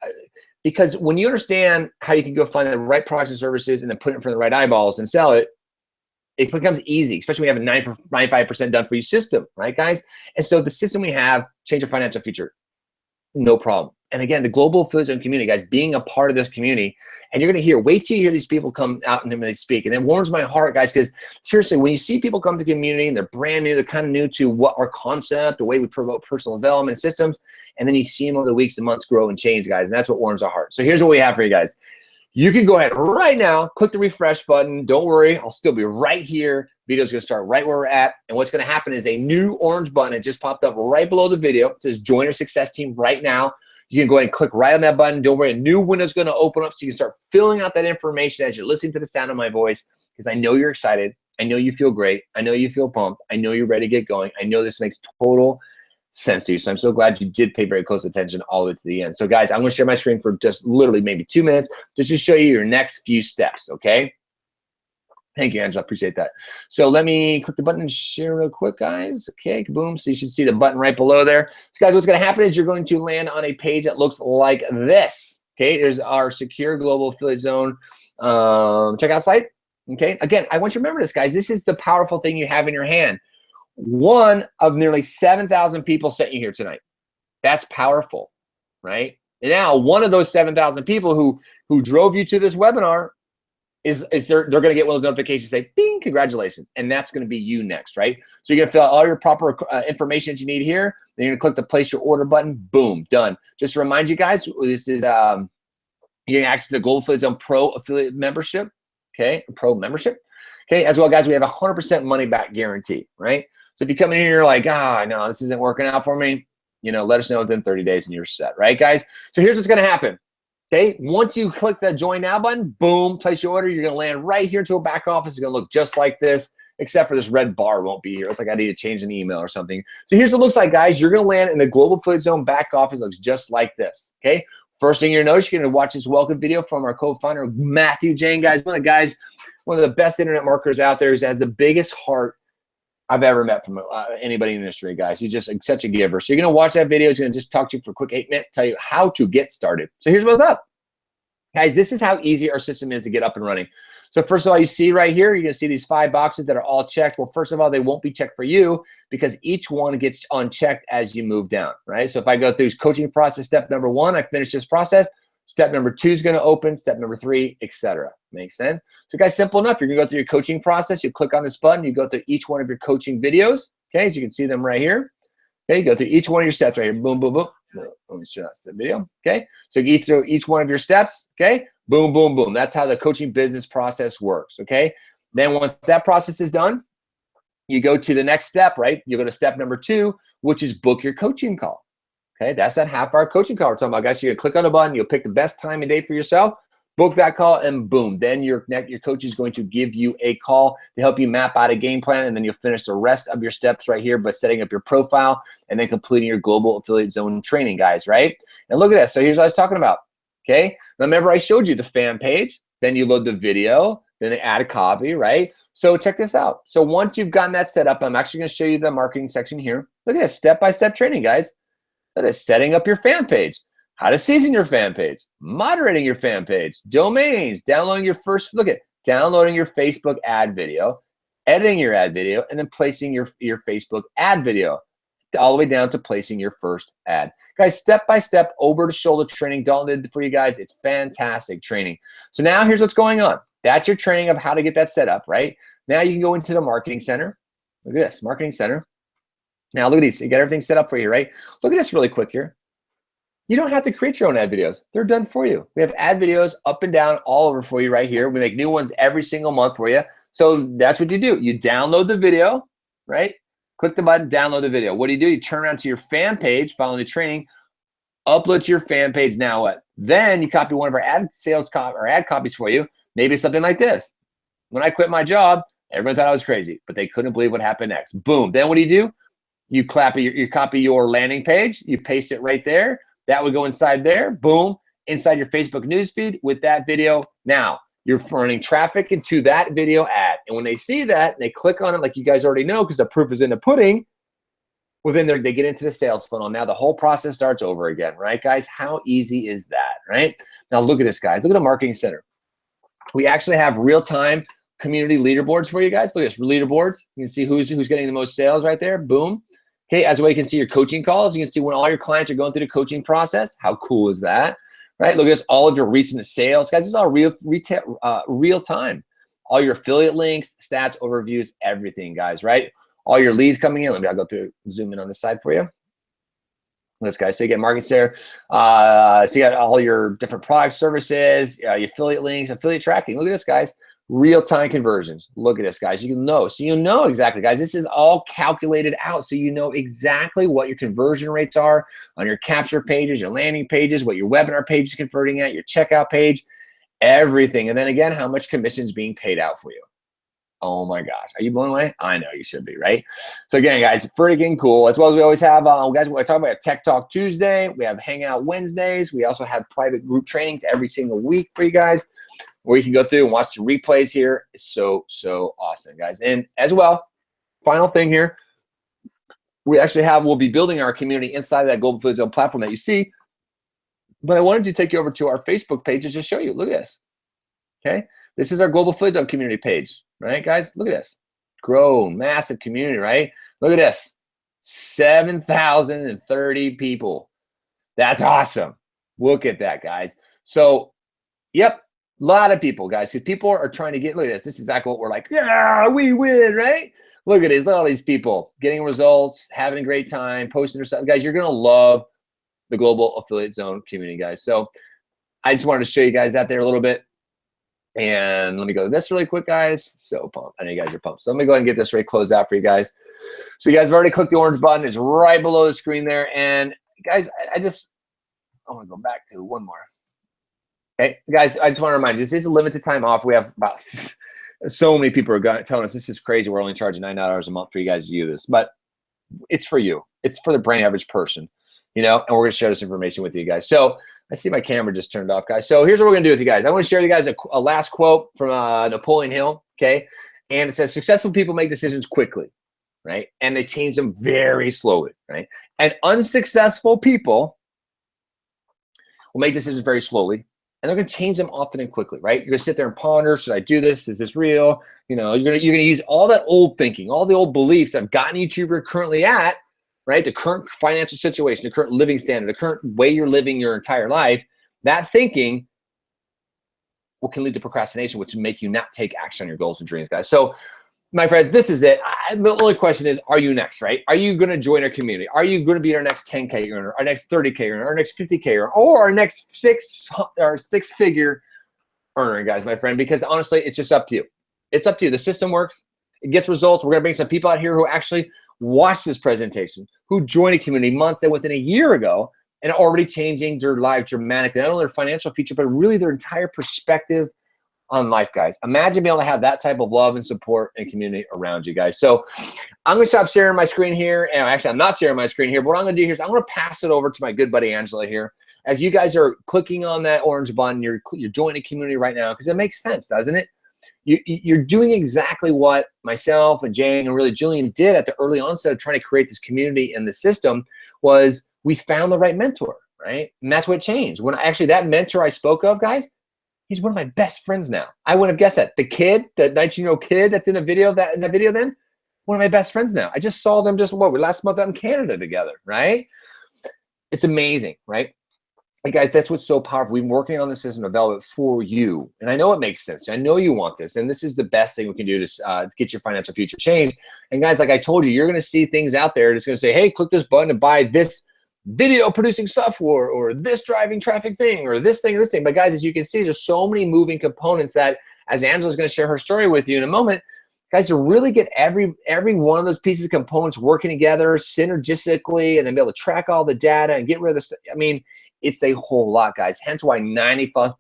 because when you understand how you can go find the right products and services and then put it in front of the right eyeballs and sell it, it becomes easy, especially when we have a 95% done for you system, right, guys? And so the system we have, change your financial future, no problem. And again, the global affiliate zone community, guys, being a part of this community, and you're gonna wait till you hear these people come out and they speak. And it warms my heart, guys, because seriously, when you see people come to the community and they're brand new, they're kind of new to what our concept, the way we promote personal development systems, and then you see them over the weeks and months grow and change, guys, and that's what warms our heart. So here's what we have for you guys. You can go ahead right now, click the refresh button. Don't worry, I'll still be right here. Video's gonna start right where we're at. And what's gonna happen is a new orange button. It just popped up right below the video. It says join our success team right now. You can go ahead and click right on that button. Don't worry, a new window's gonna open up so you can start filling out that information as you're listening to the sound of my voice, because I know you're excited. I know you feel great. I know you feel pumped. I know you're ready to get going. I know this makes total sense to you. So I'm so glad you did pay very close attention all the way to the end. So guys, I'm gonna share my screen for just literally maybe 2 minutes just to show you your next few steps, okay? Thank you, Angela, appreciate that. So let me click the button and share real quick, guys. Okay, boom, so you should see the button right below there. So guys, what's gonna happen is you're going to land on a page that looks like this, okay? There's our secure global affiliate zone checkout site, okay? Again, I want you to remember this, guys. This is the powerful thing you have in your hand. One of nearly 7,000 people sent you here tonight. That's powerful, right? And now one of those 7,000 people who drove you to this webinar is they're going to get one of those notifications say, bing, congratulations. And that's going to be you next, right? So you're going to fill out all your proper information that you need here. Then you're going to click the place your order button. Boom, done. Just to remind you guys, this is you're getting access to the Global Affiliate Zone Pro affiliate membership, okay? Pro membership, okay? As well, guys, we have 100% money back guarantee, right? So if you come in here and you're like, no, this isn't working out for me, let us know within 30 days and you're set, right, guys? So here's what's going to happen. Okay, once you click the join now button, boom, place your order. You're gonna land right here to a back office. It's gonna look just like this, except for this red bar won't be here. It's like I need to change an email or something. So here's what it looks like, guys. You're gonna land in the Global Affiliate Zone back office. It looks just like this, okay? First thing you're gonna notice, you're gonna watch this welcome video from our co-founder, Matthew Jane, guys. One of the best internet marketers out there. He has the biggest heart I've ever met from anybody in the industry, guys. He's just such a giver. So you're gonna watch that video. He's gonna just talk to you for a quick 8 minutes, tell you how to get started. So here's what's up. Guys, this is how easy our system is to get up and running. So first of all, you see right here, you're gonna see these 5 boxes that are all checked. Well, first of all, they won't be checked for you because each one gets unchecked as you move down, right? So if I go through coaching process, step number 1, I finish this process. Step number 2 is gonna open, step number 3, etc. Makes sense? So guys, simple enough. You're gonna go through your coaching process. You click on this button, you go through each one of your coaching videos, okay? As you can see them right here. Okay, you go through each one of your steps right here. Boom, boom, boom. Let me show that's the video, okay? So you go through each one of your steps, okay? Boom, boom, boom. That's how the coaching business process works, okay? Then once that process is done, you go to the next step, right? You go to step number 2, which is book your coaching call, okay? That's that half-hour coaching call we're talking about, guys. So you're gonna click on a button, you'll pick the best time and date for yourself. Book that call, and boom, then your coach is going to give you a call to help you map out a game plan, and then you'll finish the rest of your steps right here by setting up your profile and then completing your global affiliate zone training, guys, right? And look at this. So here's what I was talking about, okay? Now remember I showed you the fan page, then you load the video, then they add a copy, right? So check this out. So once you've gotten that set up, I'm actually going to show you the marketing section here. Look at this, step-by-step training, guys. Look at this, setting up your fan page, how to season your fan page, moderating your fan page, domains, downloading your downloading your Facebook ad video, editing your ad video, and then placing your Facebook ad video, all the way down to placing your first ad. Guys, step-by-step, over-the-shoulder training Dalton did for you guys. It's fantastic training. So now here's what's going on. That's your training of how to get that set up, right? Now you can go into the marketing center. Look at this, marketing center. Now look at these. You got everything set up for you, right? Look at this really quick here. You don't have to create your own ad videos. They're done for you. We have ad videos up and down all over for you right here. We make new ones every single month for you. So that's what you do. You download the video, right? Click the button, download the video. What do? You turn around to your fan page following the training, upload to your fan page. Now what? Then you copy one of our ad copies for you. Maybe something like this. When I quit my job, everyone thought I was crazy, but they couldn't believe what happened next. Boom. Then what do? You copy your landing page. You paste it right there. That would go inside there. Boom. Inside your Facebook newsfeed with that video. Now, you're running traffic into that video ad. And when they see that, they click on it like you guys already know because the proof is in the pudding. Well, then they get into the sales funnel. Now the whole process starts over again, right, guys? How easy is that, right? Now look at this, guys. Look at the marketing center. We actually have real-time community leaderboards for you guys. Look at this, leaderboards. You can see who's getting the most sales right there. Boom. Okay, as well, you can see your coaching calls. You can see when all your clients are going through the coaching process. How cool is that? Right? Look at this, all of your recent sales. Guys, this is all real time. All your affiliate links, stats, overviews, everything, guys, right? All your leads coming in. I'll go through, zoom in on this side for you. This guys, so you get market share. So you got all your different products, services, your affiliate links, affiliate tracking. Look at this, guys. Real-time conversions. Look at this, guys. You can know. So you know exactly, guys. This is all calculated out. So you know exactly what your conversion rates are on your capture pages, your landing pages, what your webinar page is converting at, your checkout page, everything. And then again, how much commission is being paid out for you. Oh my gosh. Are you blown away? I know you should be, right? So again, guys, freaking cool. As well as we always have, guys, we're talking about Tech Talk Tuesday. We have Hangout Wednesdays. We also have private group trainings every single week for you guys, where you can go through and watch the replays here. It's so awesome, guys. And as well, final thing here, we'll be building our community inside of that Global Affiliate Zone platform that you see. But I wanted to take you over to our Facebook page to just show you. Look at this. Okay? This is our Global Affiliate Zone community page, right, guys? Look at this. Grow, massive community, right? Look at this. 7,030 people. That's awesome. Look at that, guys. So, yep. A lot of people, guys. Because people are trying to get, look at this. This is exactly what we're like, yeah, we win, right? Look at this. Look at all these people getting results, having a great time, posting their stuff. Guys, you're going to love the Global Affiliate Zone community, guys. So I just wanted to show you guys that there a little bit. And let me go to this really quick, guys. So pumped. I know you guys are pumped. So let me go ahead and get this right closed out for you guys. So you guys have already clicked the orange button. It's right below the screen there. And guys, I want to go back to one more. Okay, guys, I just want to remind you, this is a limited time off. We have about so many people are telling us this is crazy. We're only charging $9 a month for you guys to use this, but it's for you. It's for the brain average person, you know, and we're going to share this information with you guys. So I see my camera just turned off, guys. So here's what we're going to do with you guys. I want to share with you guys a last quote from Napoleon Hill, okay? And it says, successful people make decisions quickly, right? And they change them very slowly, right? And unsuccessful people will make decisions very slowly. And they're going to change them often and quickly, right? You're going to sit there and ponder, should I do this? Is this real? You know, you're going to use all that old thinking, all the old beliefs that have gotten you to where you're currently at, right? The current financial situation, the current living standard, the current way you're living your entire life. That thinking can lead to procrastination, which will make you not take action on your goals and dreams, guys. So, my friends, this is it. The only question is, are you next, right? Are you going to join our community? Are you going to be our next 10K earner, our next 30K earner, our next 50K earner, or our next six-figure earner, guys, my friend? Because honestly, it's just up to you. It's up to you. The system works. It gets results. We're going to bring some people out here who actually watched this presentation, who joined a community months and within a year ago, and already changing their lives dramatically, not only their financial future, but really their entire perspective on life, guys. Imagine being able to have that type of love and support and community around you guys. So I'm going to stop sharing my screen here. And actually, I'm not sharing my screen here. But what I'm going to do here is I'm going to pass it over to my good buddy Angela here. As you guys are clicking on that orange button, you're joining a community right now, because it makes sense, doesn't it? You're doing exactly what myself and Jane and really Julian did at the early onset of trying to create this community and the system. Was we found the right mentor, right? And that's what changed. When actually that mentor I spoke of, guys, he's one of my best friends now. I wouldn't have guessed that. The kid, the 19-year-old kid that's in the video, then, one of my best friends now. I just saw them last month out in Canada together, right? It's amazing, right? Hey guys, that's what's so powerful. We've been working on the system development for you. And I know it makes sense. I know you want this. And this is the best thing we can do to get your financial future changed. And guys, like I told you, you're going to see things out there that's going to say, hey, click this button and buy this video producing software, or this driving traffic thing, or this thing, this thing. But guys, as you can see, there's so many moving components that, as Angela's going to share her story with you in a moment, guys, to really get every one of those pieces of components working together synergistically, and then be able to track all the data and get rid of the stuff. I mean, it's a whole lot, guys. Hence why 95%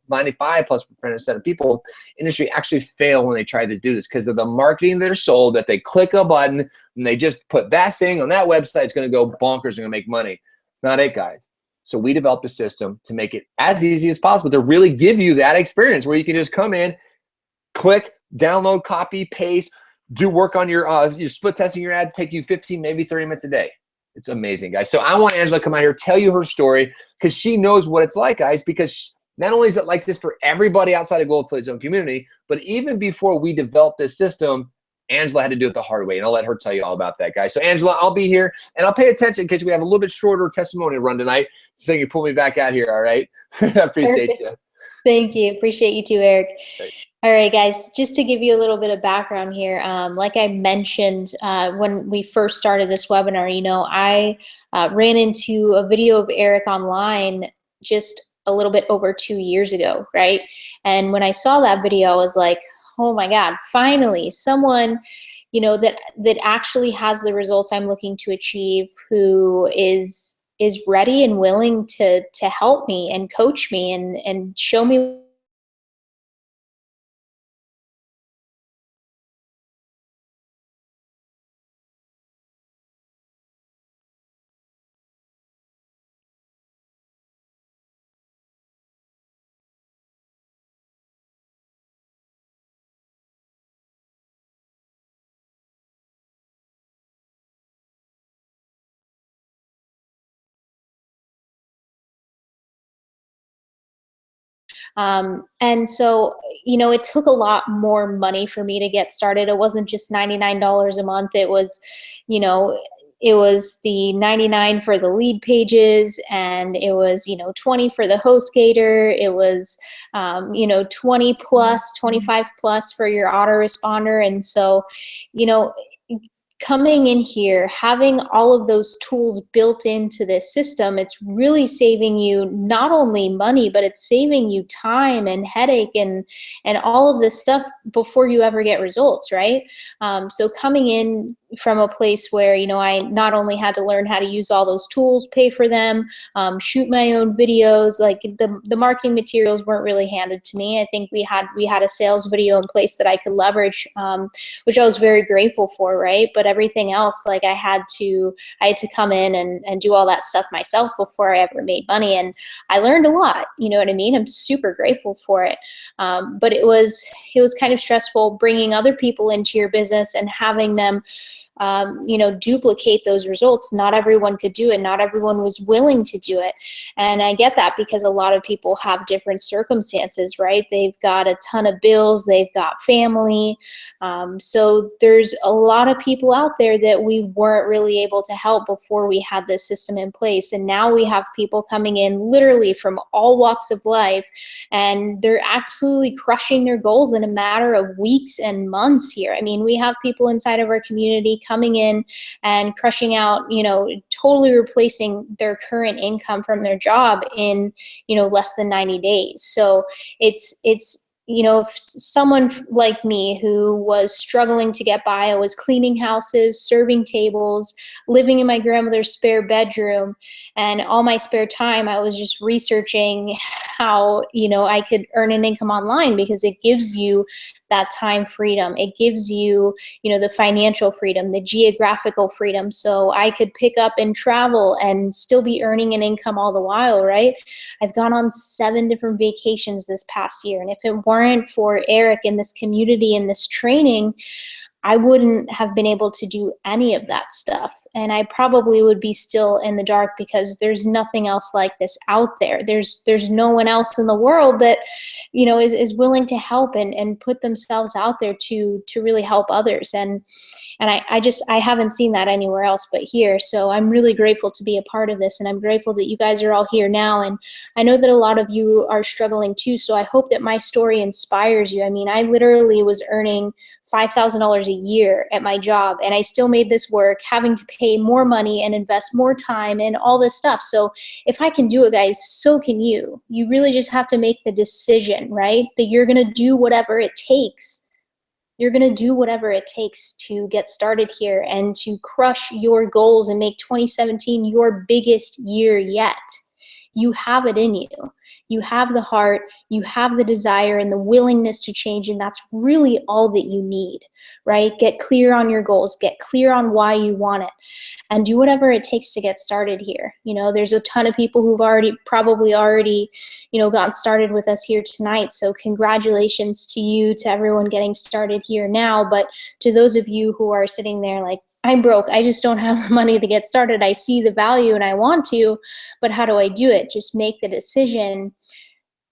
of people in industry actually fail when they try to do this, because of the marketing they're sold, that they click a button and they just put that thing on that website. It's going to go bonkers and going to make money. It's not it, guys. So we developed a system to make it as easy as possible to really give you that experience where you can just come in, click, download, copy, paste, do work on your split testing your ads, take you 15, maybe 30 minutes a day. It's amazing, guys. So I want Angela to come out here, tell you her story, because she knows what it's like, guys, because not only is it like this for everybody outside of Gold Plate Zone community, but even before we developed this system, Angela had to do it the hard way, and I'll let her tell you all about that, guys. So Angela, I'll be here, and I'll pay attention because we have a little bit shorter testimonial run tonight, so you can pull me back out here, all right? I appreciate you. Thank you. Appreciate you too, Eric. Great. All right, guys, just to give you a little bit of background here, like I mentioned when we first started this webinar, I ran into a video of Eric online just a little bit over 2 years ago, right? And when I saw that video, I was like, oh my God, finally someone, that actually has the results I'm looking to achieve, who is ready and willing to help me and coach me and show me and so, it took a lot more money for me to get started. It wasn't just $99 a month. It was, it was the $99 for the lead pages, and it was, $20 for the HostGator. It was, 20 plus, 25 plus for your autoresponder. And so, coming in here, having all of those tools built into this system, it's really saving you not only money, but it's saving you time and headache and all of this stuff before you ever get results, right? So coming in from a place where, I not only had to learn how to use all those tools, pay for them, shoot my own videos, like the marketing materials weren't really handed to me. I think we had a sales video in place that I could leverage, which I was very grateful for, right? But everything else, like I had to come in and do all that stuff myself before I ever made money. And I learned a lot, you know what I mean? I'm super grateful for it. But it was kind of stressful bringing other people into your business and having them duplicate those results. Not everyone could do it. Not everyone was willing to do it. And I get that because a lot of people have different circumstances, right? They've got a ton of bills, they've got family. So there's a lot of people out there that we weren't really able to help before we had this system in place. And now we have people coming in literally from all walks of life, and they're absolutely crushing their goals in a matter of weeks and months here. I mean, we have people inside of our community coming in and crushing out, totally replacing their current income from their job in, less than 90 days. So it's if someone like me who was struggling to get by, I was cleaning houses, serving tables, living in my grandmother's spare bedroom, and all my spare time I was just researching how, I could earn an income online, because it gives you that time freedom. It gives you, the financial freedom, the geographical freedom. So I could pick up and travel and still be earning an income all the while, right? I've gone on 7 different vacations this past year. And if it weren't for Eric in this community and this training, I wouldn't have been able to do any of that stuff. And I probably would be still in the dark, because there's nothing else like this out there. There's no one else in the world that, is willing to help and put themselves out there to really help others. And I haven't seen that anywhere else but here. So I'm really grateful to be a part of this, and I'm grateful that you guys are all here now. And I know that a lot of you are struggling too. So I hope that my story inspires you. I mean, I literally was earning $5,000 a year at my job, and I still made this work, having to pay more money and invest more time and all this stuff. So if I can do it, guys, so can you. You really just have to make the decision, right? That you're going to do whatever it takes. You're going to do whatever it takes to get started here and to crush your goals and make 2017 your biggest year yet. You have it in you. You have the heart, you have the desire and the willingness to change, and that's really all that you need, right? Get clear on your goals, get clear on why you want it, and do whatever it takes to get started here. There's a ton of people who've probably already, gotten started with us here tonight. So congratulations to you, to everyone getting started here now. But to those of you who are sitting there like, I'm broke, I just don't have the money to get started. I see the value and I want to, but how do I do it? Just make the decision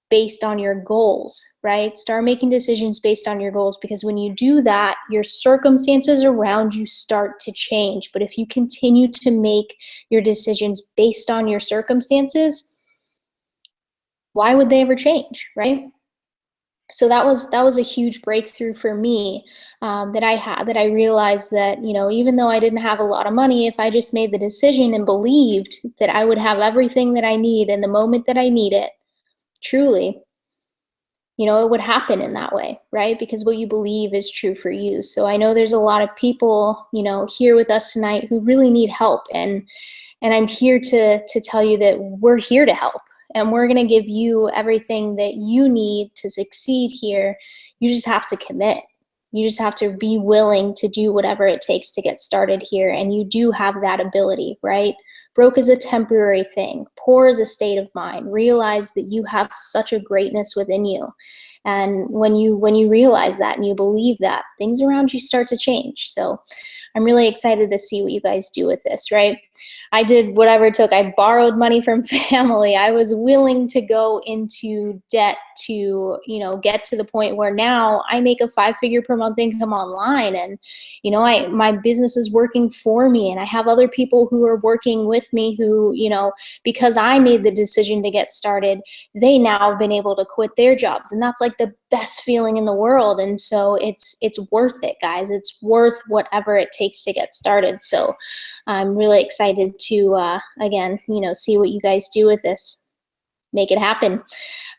based on your goals, right? Start making decisions based on your goals, because when you do that, your circumstances around you start to change. But if you continue to make your decisions based on your circumstances, why would they ever change, right? So that was a huge breakthrough for me, that I realized that, even though I didn't have a lot of money, if I just made the decision and believed that I would have everything that I need in the moment that I need it, truly, it would happen in that way, right? Because what you believe is true for you. So I know there's a lot of people, here with us tonight who really need help, and I'm here to tell you that we're here to help. And we're going to give you everything that you need to succeed here. You just have to commit. You just have to be willing to do whatever it takes to get started here. And you do have that ability, right? Broke is a temporary thing. Poor is a state of mind. Realize that you have such a greatness within you. And when you realize that and you believe that, things around you start to change. So I'm really excited to see what you guys do with this, right? I did whatever it took. I borrowed money from family. I was willing to go into debt to, get to the point where now I make a 5-figure per month income online, and, my business is working for me, and I have other people who are working with me who, because I made the decision to get started, they now have been able to quit their jobs, and that's like the best feeling in the world. And so it's worth it, guys. It's worth whatever it takes to get started. So I'm really excited to, again, see what you guys do with this. Make it happen.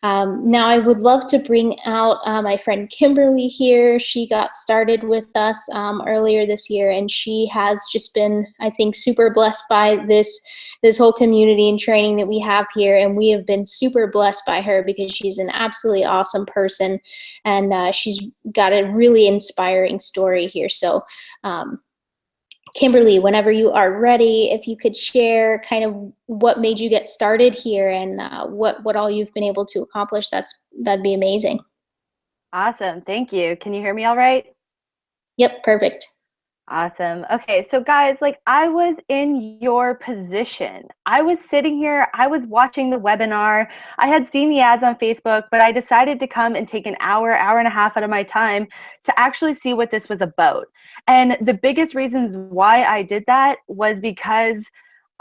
Now I would love to bring out my friend Kimberly here. She got started with us earlier this year, and she has just been, I think, super blessed by this whole community and training that we have here. And we have been super blessed by her, because she's an absolutely awesome person, and she's got a really inspiring story here. So Kimberly, whenever you are ready, if you could share kind of what made you get started here, and what all you've been able to accomplish, that'd be amazing. Awesome. Thank you. Can you hear me all right? Yep, perfect. Awesome. Okay, so guys, I was in your position. I was sitting here, I was watching the webinar. I had seen the ads on Facebook, but I decided to come and take an hour and a half out of my time to actually see what this was about. And the biggest reasons why I did that was because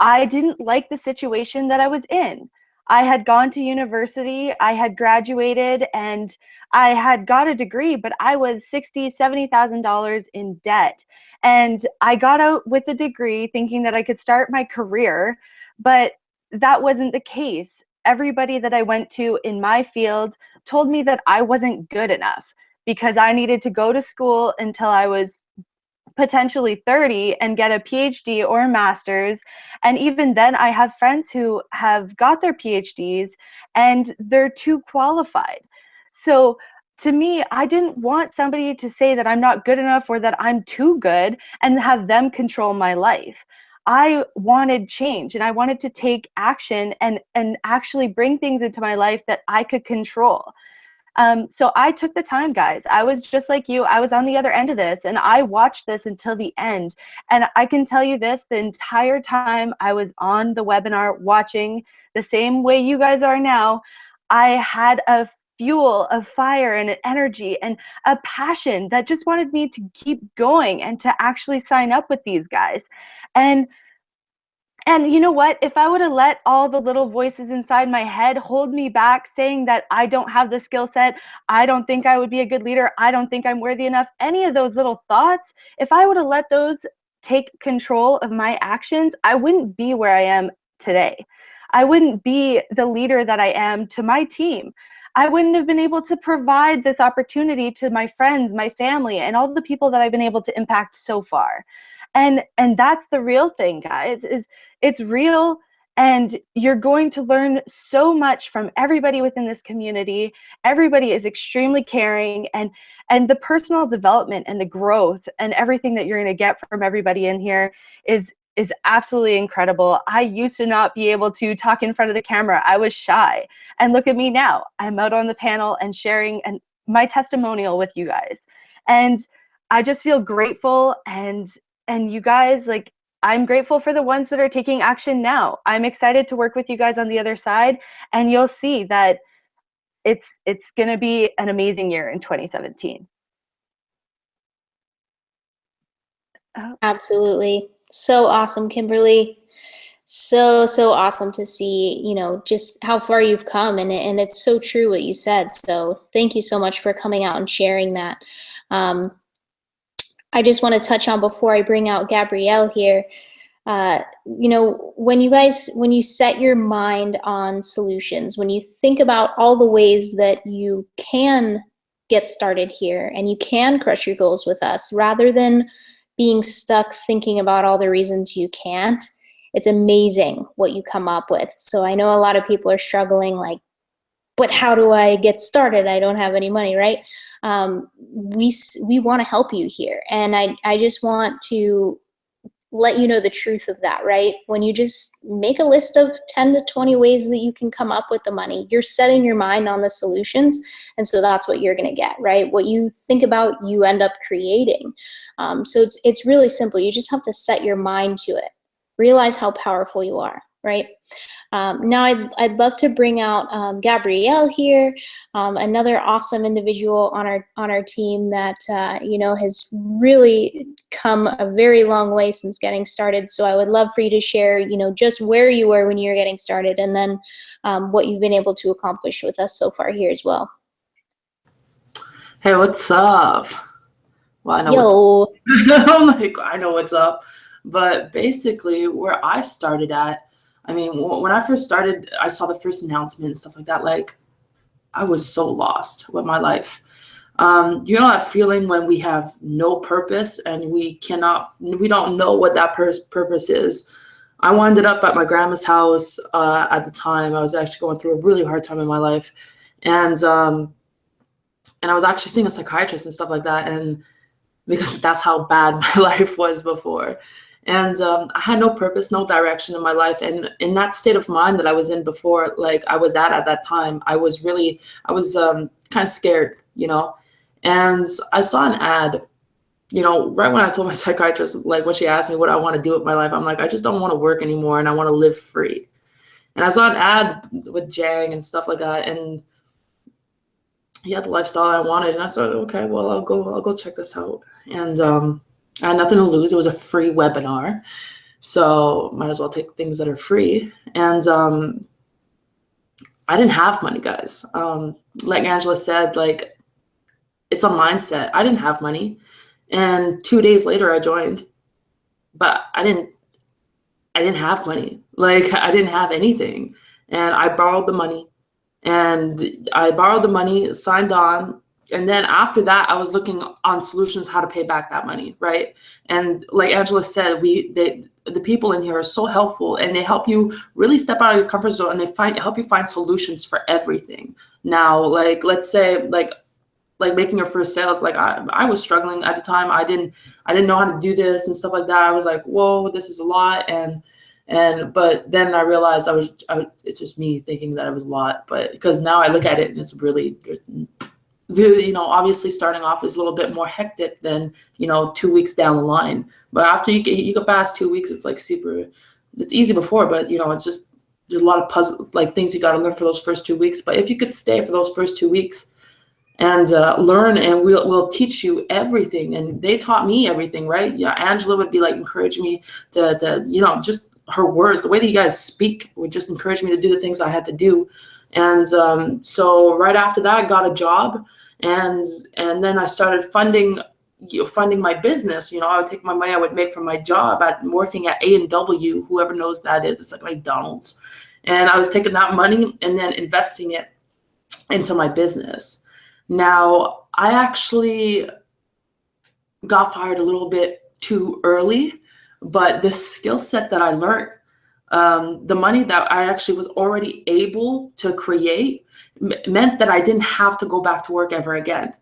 I didn't like the situation that I was in. I had gone to university, I had graduated, and I had got a degree, but I was $60,000, $70,000 in debt. And I got out with a degree thinking that I could start my career, but that wasn't the case. Everybody that I went to in my field told me that I wasn't good enough because I needed to go to school until I was potentially 30 and get a PhD or a master's. And even then, I have friends who have got their PhDs and they're too qualified. So to me, I didn't want somebody to say that I'm not good enough or that I'm too good and have them control my life. I wanted change, and I wanted to take action and actually bring things into my life that I could control. So I took the time, guys. I was just like you. I was on the other end of this, and I watched this until the end. And I can tell you this, the entire time I was on the webinar watching, the same way you guys are now, I had a fuel of fire and an energy and a passion that just wanted me to keep going and to actually sign up with these guys. And you know what? If I would have let all the little voices inside my head hold me back, saying that I don't have the skill set, I don't think I would be a good leader, I don't think I'm worthy enough, any of those little thoughts, if I would have let those take control of my actions, I wouldn't be where I am today. I wouldn't be the leader that I am to my team. I wouldn't have been able to provide this opportunity to my friends, my family, and all the people that I've been able to impact so far. And that's the real thing, guys, is it's real, and you're going to learn so much from everybody within this community. Everybody is extremely caring, and the personal development and the growth and everything that you're going to get from everybody in here is absolutely incredible. I used to not be able to talk in front of the camera. I was shy. And look at me now. I'm out on the panel and sharing my testimonial with you guys. And I just feel grateful, and you guys, like, I'm grateful for the ones that are taking action now. I'm excited to work with you guys on the other side, and you'll see that it's going to be an amazing year in 2017. Absolutely. So awesome, Kimberly. So awesome to see, just how far you've come, and it's so true what you said. So thank you so much for coming out and sharing that. I just want to touch on, before I bring out Gabrielle here, when you set your mind on solutions, when you think about all the ways that you can get started here and you can crush your goals with us, rather than being stuck thinking about all the reasons you can't, it's amazing what you come up with. So I know a lot of people are struggling, like, but how do I get started? I don't have any money, right? We want to help you here. And I just want to let you know the truth of that, right? When you just make a list of 10 to 20 ways that you can come up with the money, you're setting your mind on the solutions. And so that's what you're going to get, right? What you think about, you end up creating. So it's really simple. You just have to set your mind to it. Realize how powerful you are, right? Now I'd love to bring out Gabrielle here, another awesome individual on our team that has really come a very long way since getting started. So I would love for you to share, just where you were when you were getting started, and then what you've been able to accomplish with us so far here as well. Hey, what's up? Well, I know Yo. what's up. I'm like, I know what's up. But basically, where I started at, I mean, when I first started, I saw the first announcement and stuff like that. Like, I was so lost with my life. You know that feeling when we have no purpose and we don't know what that purpose is. I wound up at my grandma's house at the time. I was actually going through a really hard time in my life. And I was actually seeing a psychiatrist and stuff like that. And because that's how bad my life was before. And I had no purpose, no direction in my life. And in that state of mind that I was in before, like I was at that time, I was kind of scared, And I saw an ad, right when I told my psychiatrist, like when she asked me what I want to do with my life, I'm like, I just don't want to work anymore and I want to live free. And I saw an ad with Jang and stuff like that. And he had the lifestyle I wanted. And I thought, okay, well, I'll go check this out. And I had nothing to lose. It was a free webinar. So might as well take things that are free. And I didn't have money, guys. Like Angela said, like, it's a mindset. I didn't have money. And 2 days later I joined, but I didn't have money. Like, I didn't have anything. And I borrowed the money And I borrowed the money, signed on. And then after that, I was looking on solutions how to pay back that money, right? And like Angela said, the people in here are so helpful, and they help you really step out of your comfort zone, and they help you find solutions for everything. Now, like let's say like making your first sales, like I was struggling at the time. I didn't know how to do this and stuff like that. I was like, whoa, this is a lot. But then I realized it's just me thinking that it was a lot, but because now I look at it and it's really, obviously starting off is a little bit more hectic than, 2 weeks down the line. But after you get past 2 weeks, it's like it's easy before, but it's just, there's a lot of puzzle, like things you got to learn for those first 2 weeks. But if you could stay for those first 2 weeks and learn, and we'll teach you everything. And they taught me everything, right? Yeah, Angela would be like encouraging me to just her words, the way that you guys speak would just encourage me to do the things I had to do. And so right after that, I got a job, and then I started funding my business. I would take my money I would make from my job at working at A&W, whoever knows that is, it's like McDonald's. And I was taking that money and then investing it into my business. Now, I actually got fired a little bit too early, but the skill set that I learned, the money that I actually was already able to create meant that I didn't have to go back to work ever again.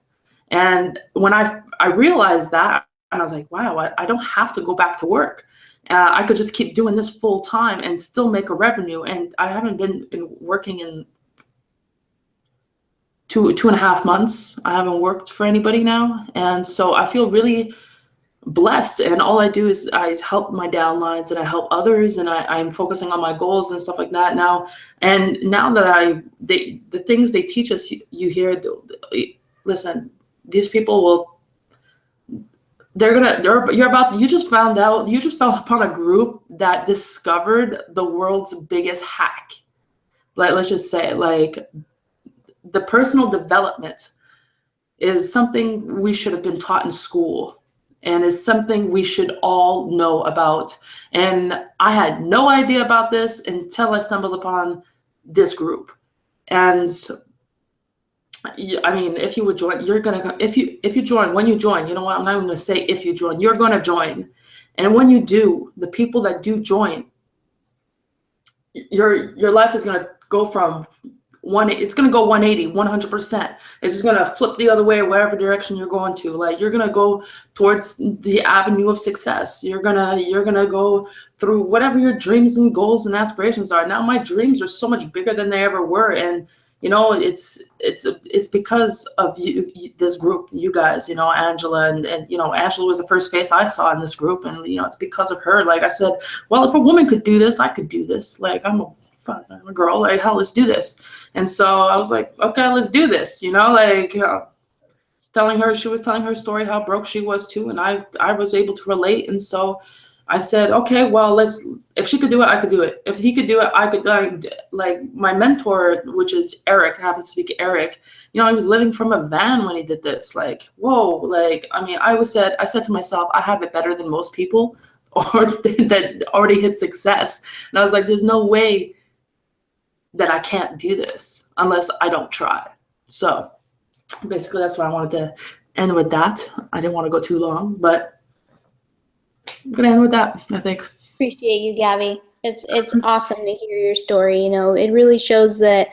And when I realized that, and I was like, wow, I don't have to go back to work. I could just keep doing this full time and still make a revenue. And I haven't been working in two and a half months. I haven't worked for anybody now. And so I feel really blessed, and all I do is I help my downlines and I help others, and I'm focusing on my goals and stuff like that now. And now that the things they teach us, you hear, listen, these people you just fell upon a group that discovered the world's biggest hack. Like, let's just say, like, the personal development is something we should have been taught in school, and is something we should all know about. And I had no idea about this until I stumbled upon this group. And I mean, if you would join, if you join, when you join, you know what, I'm not even gonna say if you join, you're gonna join. And when you do, the people that do join, your life is gonna go from it's going to go 180, 100%. It's just going to flip the other way, whatever direction you're going to. Like, you're going to go towards the avenue of success. You're going to go through whatever your dreams and goals and aspirations are. Now, my dreams are so much bigger than they ever were. And, it's because of you, this group, you guys, Angela, and Angela was the first face I saw in this group. And, it's because of her. Like I said, well, if a woman could do this, I could do this. Like, I'm a girl, like, hell, let's do this. And so I was like, okay, let's do this. She was telling her story, how broke she was too. And I was able to relate. And so I said, okay, well, if she could do it, I could do it. If he could do it, I could. Like, my mentor, which is Eric, happens to be Eric, he was living from a van when he did this. Like, whoa, like, I mean, I said to myself, I have it better than most people or that already hit success. And I was like, there's no way that I can't do this unless I don't try. So basically that's what I wanted to end with that. I didn't want to go too long, but I'm going to end with that, I think. Appreciate you, Gabby. It's awesome to hear your story. It really shows that,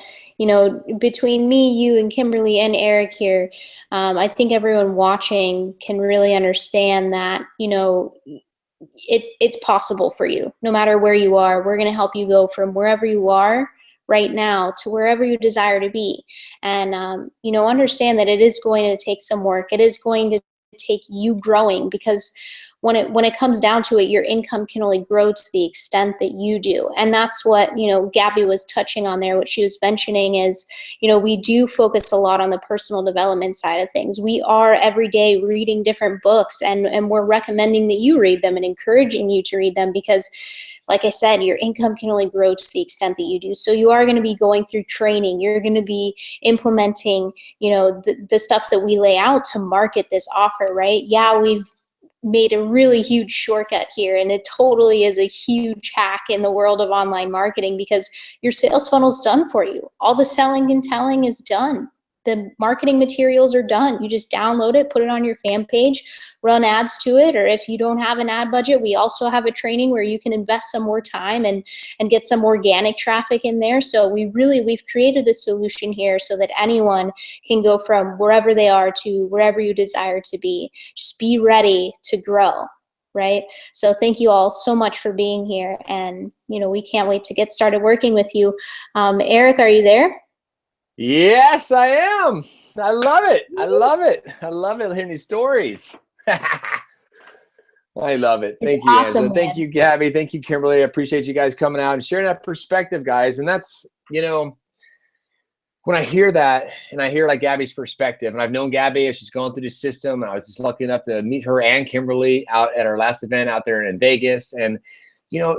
between me, you, and Kimberly and Eric here, I think everyone watching can really understand that, it's possible for you. No matter where you are, we're going to help you go from wherever you are right now to wherever you desire to be. And, understand that it is going to take some work. It is going to take you growing, because when it comes down to it, your income can only grow to the extent that you do. And that's what, Gabby was touching on there. What she was mentioning is, we do focus a lot on the personal development side of things. We are every day reading different books, and we're recommending that you read them and encouraging you to read them, because like I said, your income can only grow to the extent that you do. So you are going to be going through training. You're going to be implementing, the stuff that we lay out to market this offer, right? Yeah, made a really huge shortcut here, and it totally is a huge hack in the world of online marketing, because your sales funnel's done for you. All the selling and telling is done. The marketing materials are done. You just download it, put it on your fan page, run ads to it, or if you don't have an ad budget, we also have a training where you can invest some more time and get some organic traffic in there. So we've created a solution here so that anyone can go from wherever they are to wherever you desire to be. Just be ready to grow, right? So thank you all so much for being here, and we can't wait to get started working with you. Eric, are you there? Yes, I am. I love it. I love it. I love it hearing these stories. I love it. Thank you, awesome, Angela. Thank you, Gabby. Thank you, Kimberly. I appreciate you guys coming out and sharing that perspective, guys. And that's, when I hear that and I hear like Gabby's perspective, and I've known Gabby as she's going through the system, and I was just lucky enough to meet her and Kimberly out at our last event out there in Vegas. And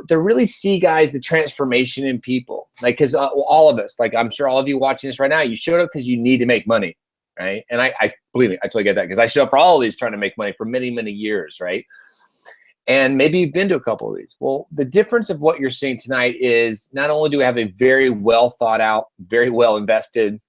to really see, guys, the transformation in people, like, because all of us, like, I'm sure all of you watching this right now, you showed up because you need to make money, right? And I believe me, I totally get that, because I showed up for all of these trying to make money for many, many years, right? And maybe you've been to a couple of these. Well, the difference of what you're seeing tonight is not only do we have a very well thought out, very well invested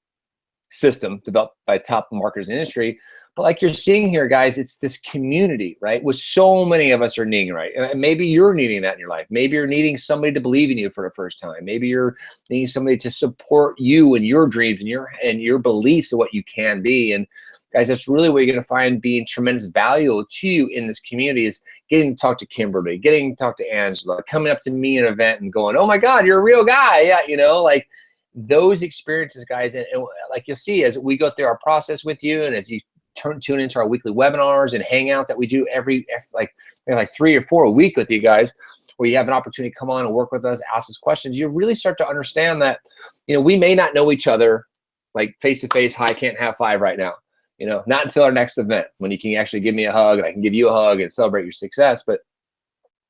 system developed by top marketers in the industry, but like you're seeing here, guys, it's this community, right? Which so many of us are needing, right? And maybe you're needing that in your life. Maybe you're needing somebody to believe in you for the first time. Maybe you're needing somebody to support you and your dreams and your beliefs of what you can be. And guys, that's really what you're going to find being tremendous value to you in this community, is getting to talk to Kimberly, getting to talk to Angela, coming up to me at an event and going, oh my God, you're a real guy. Yeah, like those experiences, guys. And like you'll see as we go through our process with you, and as you tune into our weekly webinars and hangouts that we do every like 3 or 4 a week with you guys, where you have an opportunity to come on and work with us, ask us questions, you really start to understand that, we may not know each other like face to face, high can't have five right now, not until our next event, when you can actually give me a hug and I can give you a hug and celebrate your success. But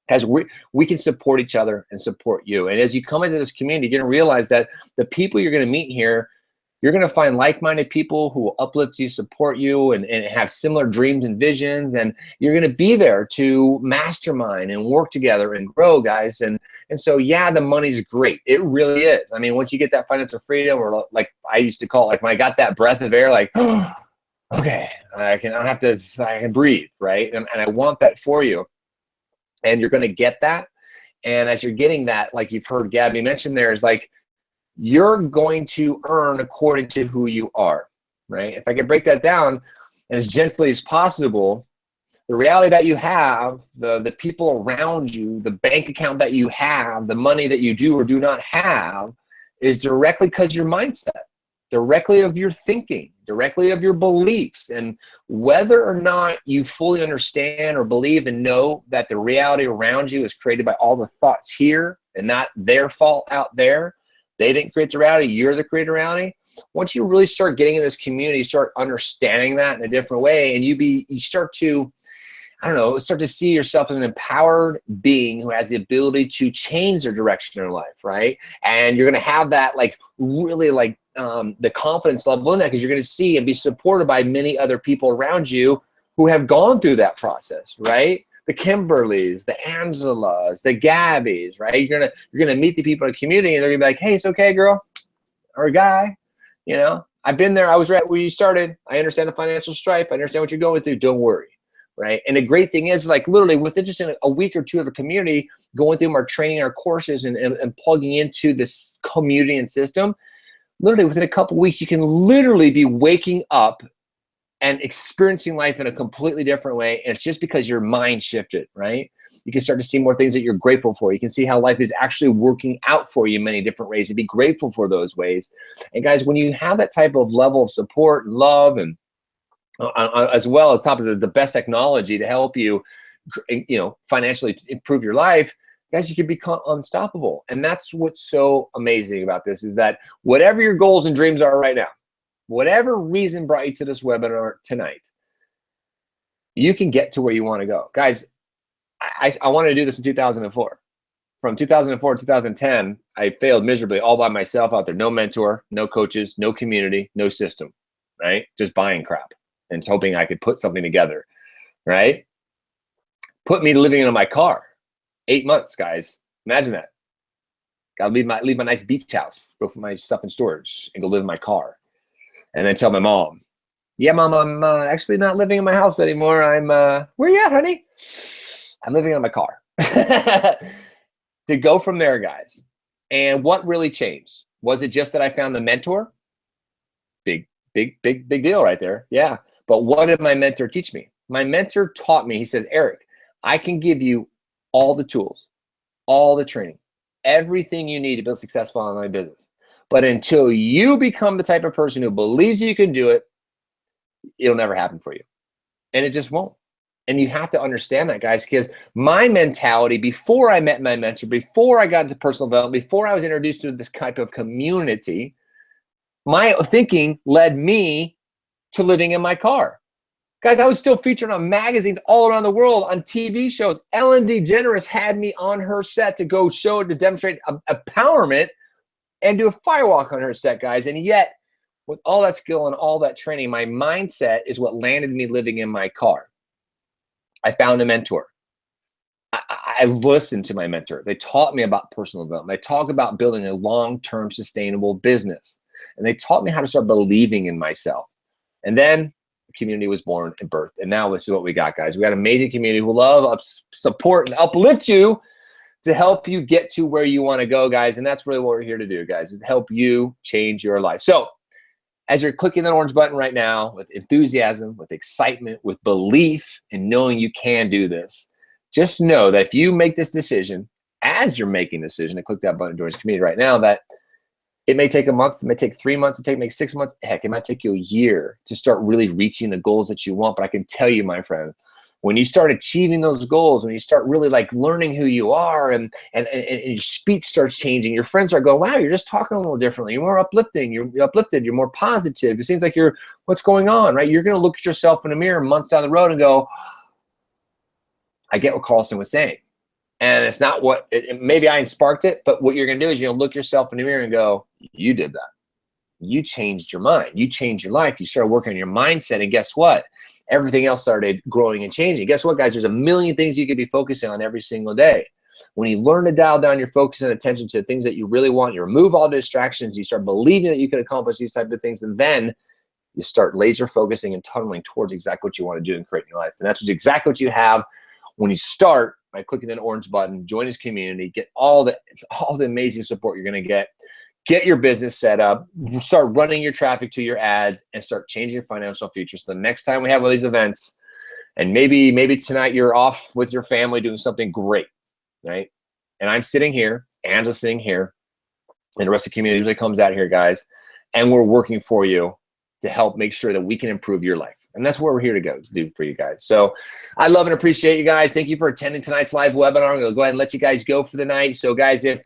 guys, we can support each other and support you. And as you come into this community, you're going to realize that the people you're going to meet here, you're going to find like-minded people who will uplift you, support you, and have similar dreams and visions. And you're going to be there to mastermind and work together and grow, guys. And so, yeah, the money's great. It really is. I mean, once you get that financial freedom, or like I used to call it, like when I got that breath of air, like, oh, okay, I can breathe, right? And I want that for you. And you're going to get that. And as you're getting that, like you've heard Gabby mention there, is like, you're going to earn according to who you are, right? If I can break that down and as gently as possible, the reality that you have, the people around you, the bank account that you have, the money that you do or do not have, is directly because your mindset, directly of your thinking, directly of your beliefs. And whether or not you fully understand or believe and know that the reality around you is created by all the thoughts here and not their fault out there, they didn't create the reality, you're the creator reality. Once you really start getting in this community, you start understanding that in a different way, and you start to, start to see yourself as an empowered being who has the ability to change their direction in life, right? And you're going to have that, like, really, like, the confidence level in that, because you're going to see and be supported by many other people around you who have gone through that process, right? The Kimberlys, the Angelas, the Gabbys, right? You're gonna meet the people in the community, and they're gonna be like, hey, it's okay, girl, or guy, I've been there. I was right where you started. I understand the financial strife. I understand what you're going through. Don't worry, right? And the great thing is, like, literally within just a week or two of a community, going through our training, our courses, and plugging into this community and system, literally within a couple weeks, you can literally be waking up and experiencing life in a completely different way. And it's just because your mind shifted, right? You can start to see more things that you're grateful for. You can see how life is actually working out for you in many different ways, and be grateful for those ways. And guys, when you have that type of level of support and love, and as well as top of the best technology to help you, financially improve your life, guys, you can become unstoppable. And that's what's so amazing about this, is that whatever your goals and dreams are right now, whatever reason brought you to this webinar tonight, you can get to where you want to go. Guys, I wanted to do this in 2004. From 2004 to 2010, I failed miserably all by myself out there. No mentor, no coaches, no community, no system, right? Just buying crap and hoping I could put something together, right? put me living in my car. 8 months, guys. Imagine that. Gotta leave my nice beach house, go put my stuff in storage, and go live in my car. And then tell my mom, yeah, Mom, I'm actually not living in my house anymore. I'm, where you at, honey? I'm living in my car. To go from there, guys. And what really changed? Was it just that I found the mentor? Big deal right there. Yeah. But what did my mentor teach me? My mentor taught me, he says, Eric, I can give you all the tools, all the training, everything you need to build a successful online business. But until you become the type of person who believes you can do it, it'll never happen for you. And it just won't. And you have to understand that, guys, because my mentality before I met my mentor, before I got into personal development, before I was introduced to this type of community, my thinking led me to living in my car. Guys, I was still featured on magazines all around the world, on TV shows. Ellen DeGeneres had me on her set to go show, to demonstrate empowerment and do a firewalk on her set, guys. And yet, with all that skill and all that training, my mindset is what landed me living in my car. I found a mentor. I listened to my mentor. They taught me about personal development. They talk about building a long-term sustainable business. And they taught me how to start believing in myself. And then the community was born and birthed. And now this is what we got, guys. We got an amazing community who love, support, and uplift you to help you get to where you want to go, guys. And that's really what we're here to do, guys, is help you change your life. So as you're clicking that orange button right now with enthusiasm, with excitement, with belief, and knowing you can do this, just know that if you make this decision, as you're making the decision to click that button to join this community right now, that it may take a month, it may take 3 months, it may take 6 months, heck, it might take you a year to start really reaching the goals that you want. But I can tell you, my friend, when you start achieving those goals, when you start really like learning who you are and your speech starts changing, your friends are going, wow, you're just talking a little differently. You're more uplifting. You're uplifted. You're more positive. It seems like what's going on, right? You're going to look at yourself in the mirror months down the road and go, I get what Carlson was saying. And it's not what, maybe I sparked it, but what you're going to do is you're going to look yourself in the mirror and go, you did that. You changed your mind. You changed your life. You started working on your mindset. And guess what? Everything else started growing and changing. Guess what, guys? There's a million things you could be focusing on every single day. When you learn to dial down your focus and attention to the things that you really want, you remove all the distractions, you start believing that you can accomplish these type of things, and then you start laser focusing and tunneling towards exactly what you want to do and create in your life. And that's exactly what you have when you start by clicking that orange button, join this community, get all the amazing support you're going to get your business set up, start running your traffic to your ads, and start changing your financial future. So the next time we have one of these events, and maybe tonight you're off with your family doing something great, right? And I'm sitting here, Angela's sitting here, and the rest of the community usually comes out here, guys, and we're working for you to help make sure that we can improve your life. And that's what we're here to do for you guys. So I love and appreciate you guys. Thank you for attending tonight's live webinar. I'm going to go ahead and let you guys go for the night. So guys, if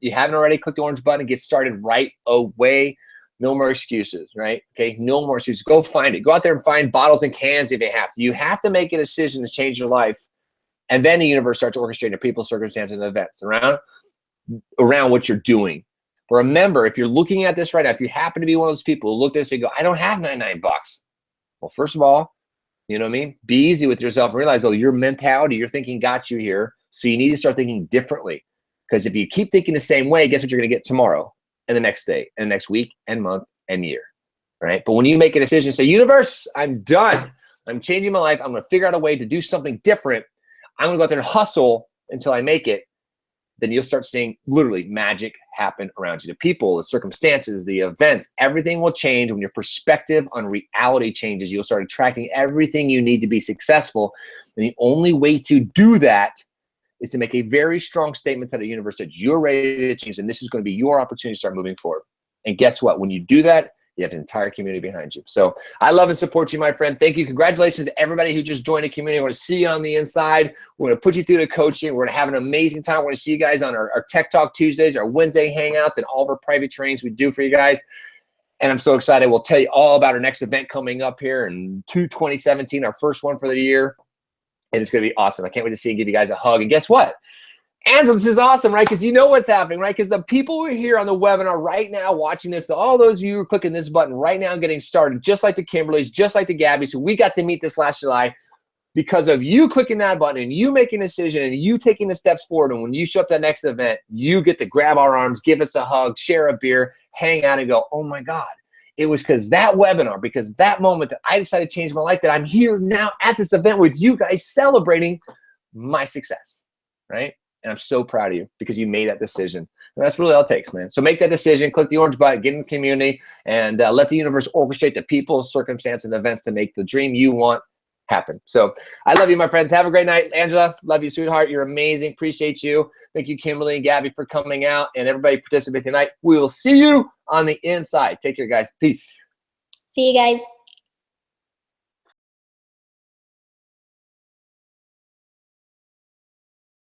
you haven't already, click the orange button and get started right away. No more excuses, right? Okay, no more excuses. Go find it. Go out there and find bottles and cans if you have to. You have to make a decision to change your life. And then the universe starts orchestrating people, circumstances, and events around what you're doing. Remember, if you're looking at this right now, if you happen to be one of those people who look at this and go, I don't have $99. Well, first of all, you know what I mean? Be easy with yourself and realize, oh, your mentality, your thinking got you here. So you need to start thinking differently. Because if you keep thinking the same way, guess what you're going to get tomorrow and the next day and the next week and month and year, right? But when you make a decision, say, universe, I'm done. I'm changing my life. I'm going to figure out a way to do something different. I'm going to go out there and hustle until I make it. Then you'll start seeing literally magic happen around you. The people, the circumstances, the events, everything will change when your perspective on reality changes. You'll start attracting everything you need to be successful. And the only way to do that is to make a very strong statement to the universe that you're ready to change, and this is going to be your opportunity to start moving forward. And guess what? When you do that, you have an entire community behind you. So I love and support you, my friend. Thank you. Congratulations to everybody who just joined the community. I want to see you on the inside. We're going to put you through the coaching. We're going to have an amazing time. We're going to see you guys on our Tech Talk Tuesdays, our Wednesday Hangouts, and all of our private trainings we do for you guys. And I'm so excited. We'll tell you all about our next event coming up here in 2017, our first one for the year. And it's going to be awesome. I can't wait to see and give you guys a hug. And guess what? Angela, this is awesome, right? Because you know what's happening, right? Because the people who are here on the webinar right now watching this, all those of you who are clicking this button right now and getting started, just like the Kimberlys, just like the Gabbies, who we got to meet this last July, because of you clicking that button and you making a decision and you taking the steps forward. And when you show up at the next event, you get to grab our arms, give us a hug, share a beer, hang out and go, oh my God, it was because that webinar, because that moment that I decided to change my life, that I'm here now at this event with you guys celebrating my success, right? And I'm so proud of you because you made that decision. And that's really all it takes, man. So make that decision, click the orange button, get in the community, and let the universe orchestrate the people, circumstances, and events to make the dream you want happen. So I love you, my friends. Have a great night. Angela, love you, sweetheart. You're amazing. Appreciate you. Thank you, Kimberly and Gabby, for coming out, and everybody participate tonight. We will see you on the inside. Take care, guys. Peace. See you guys.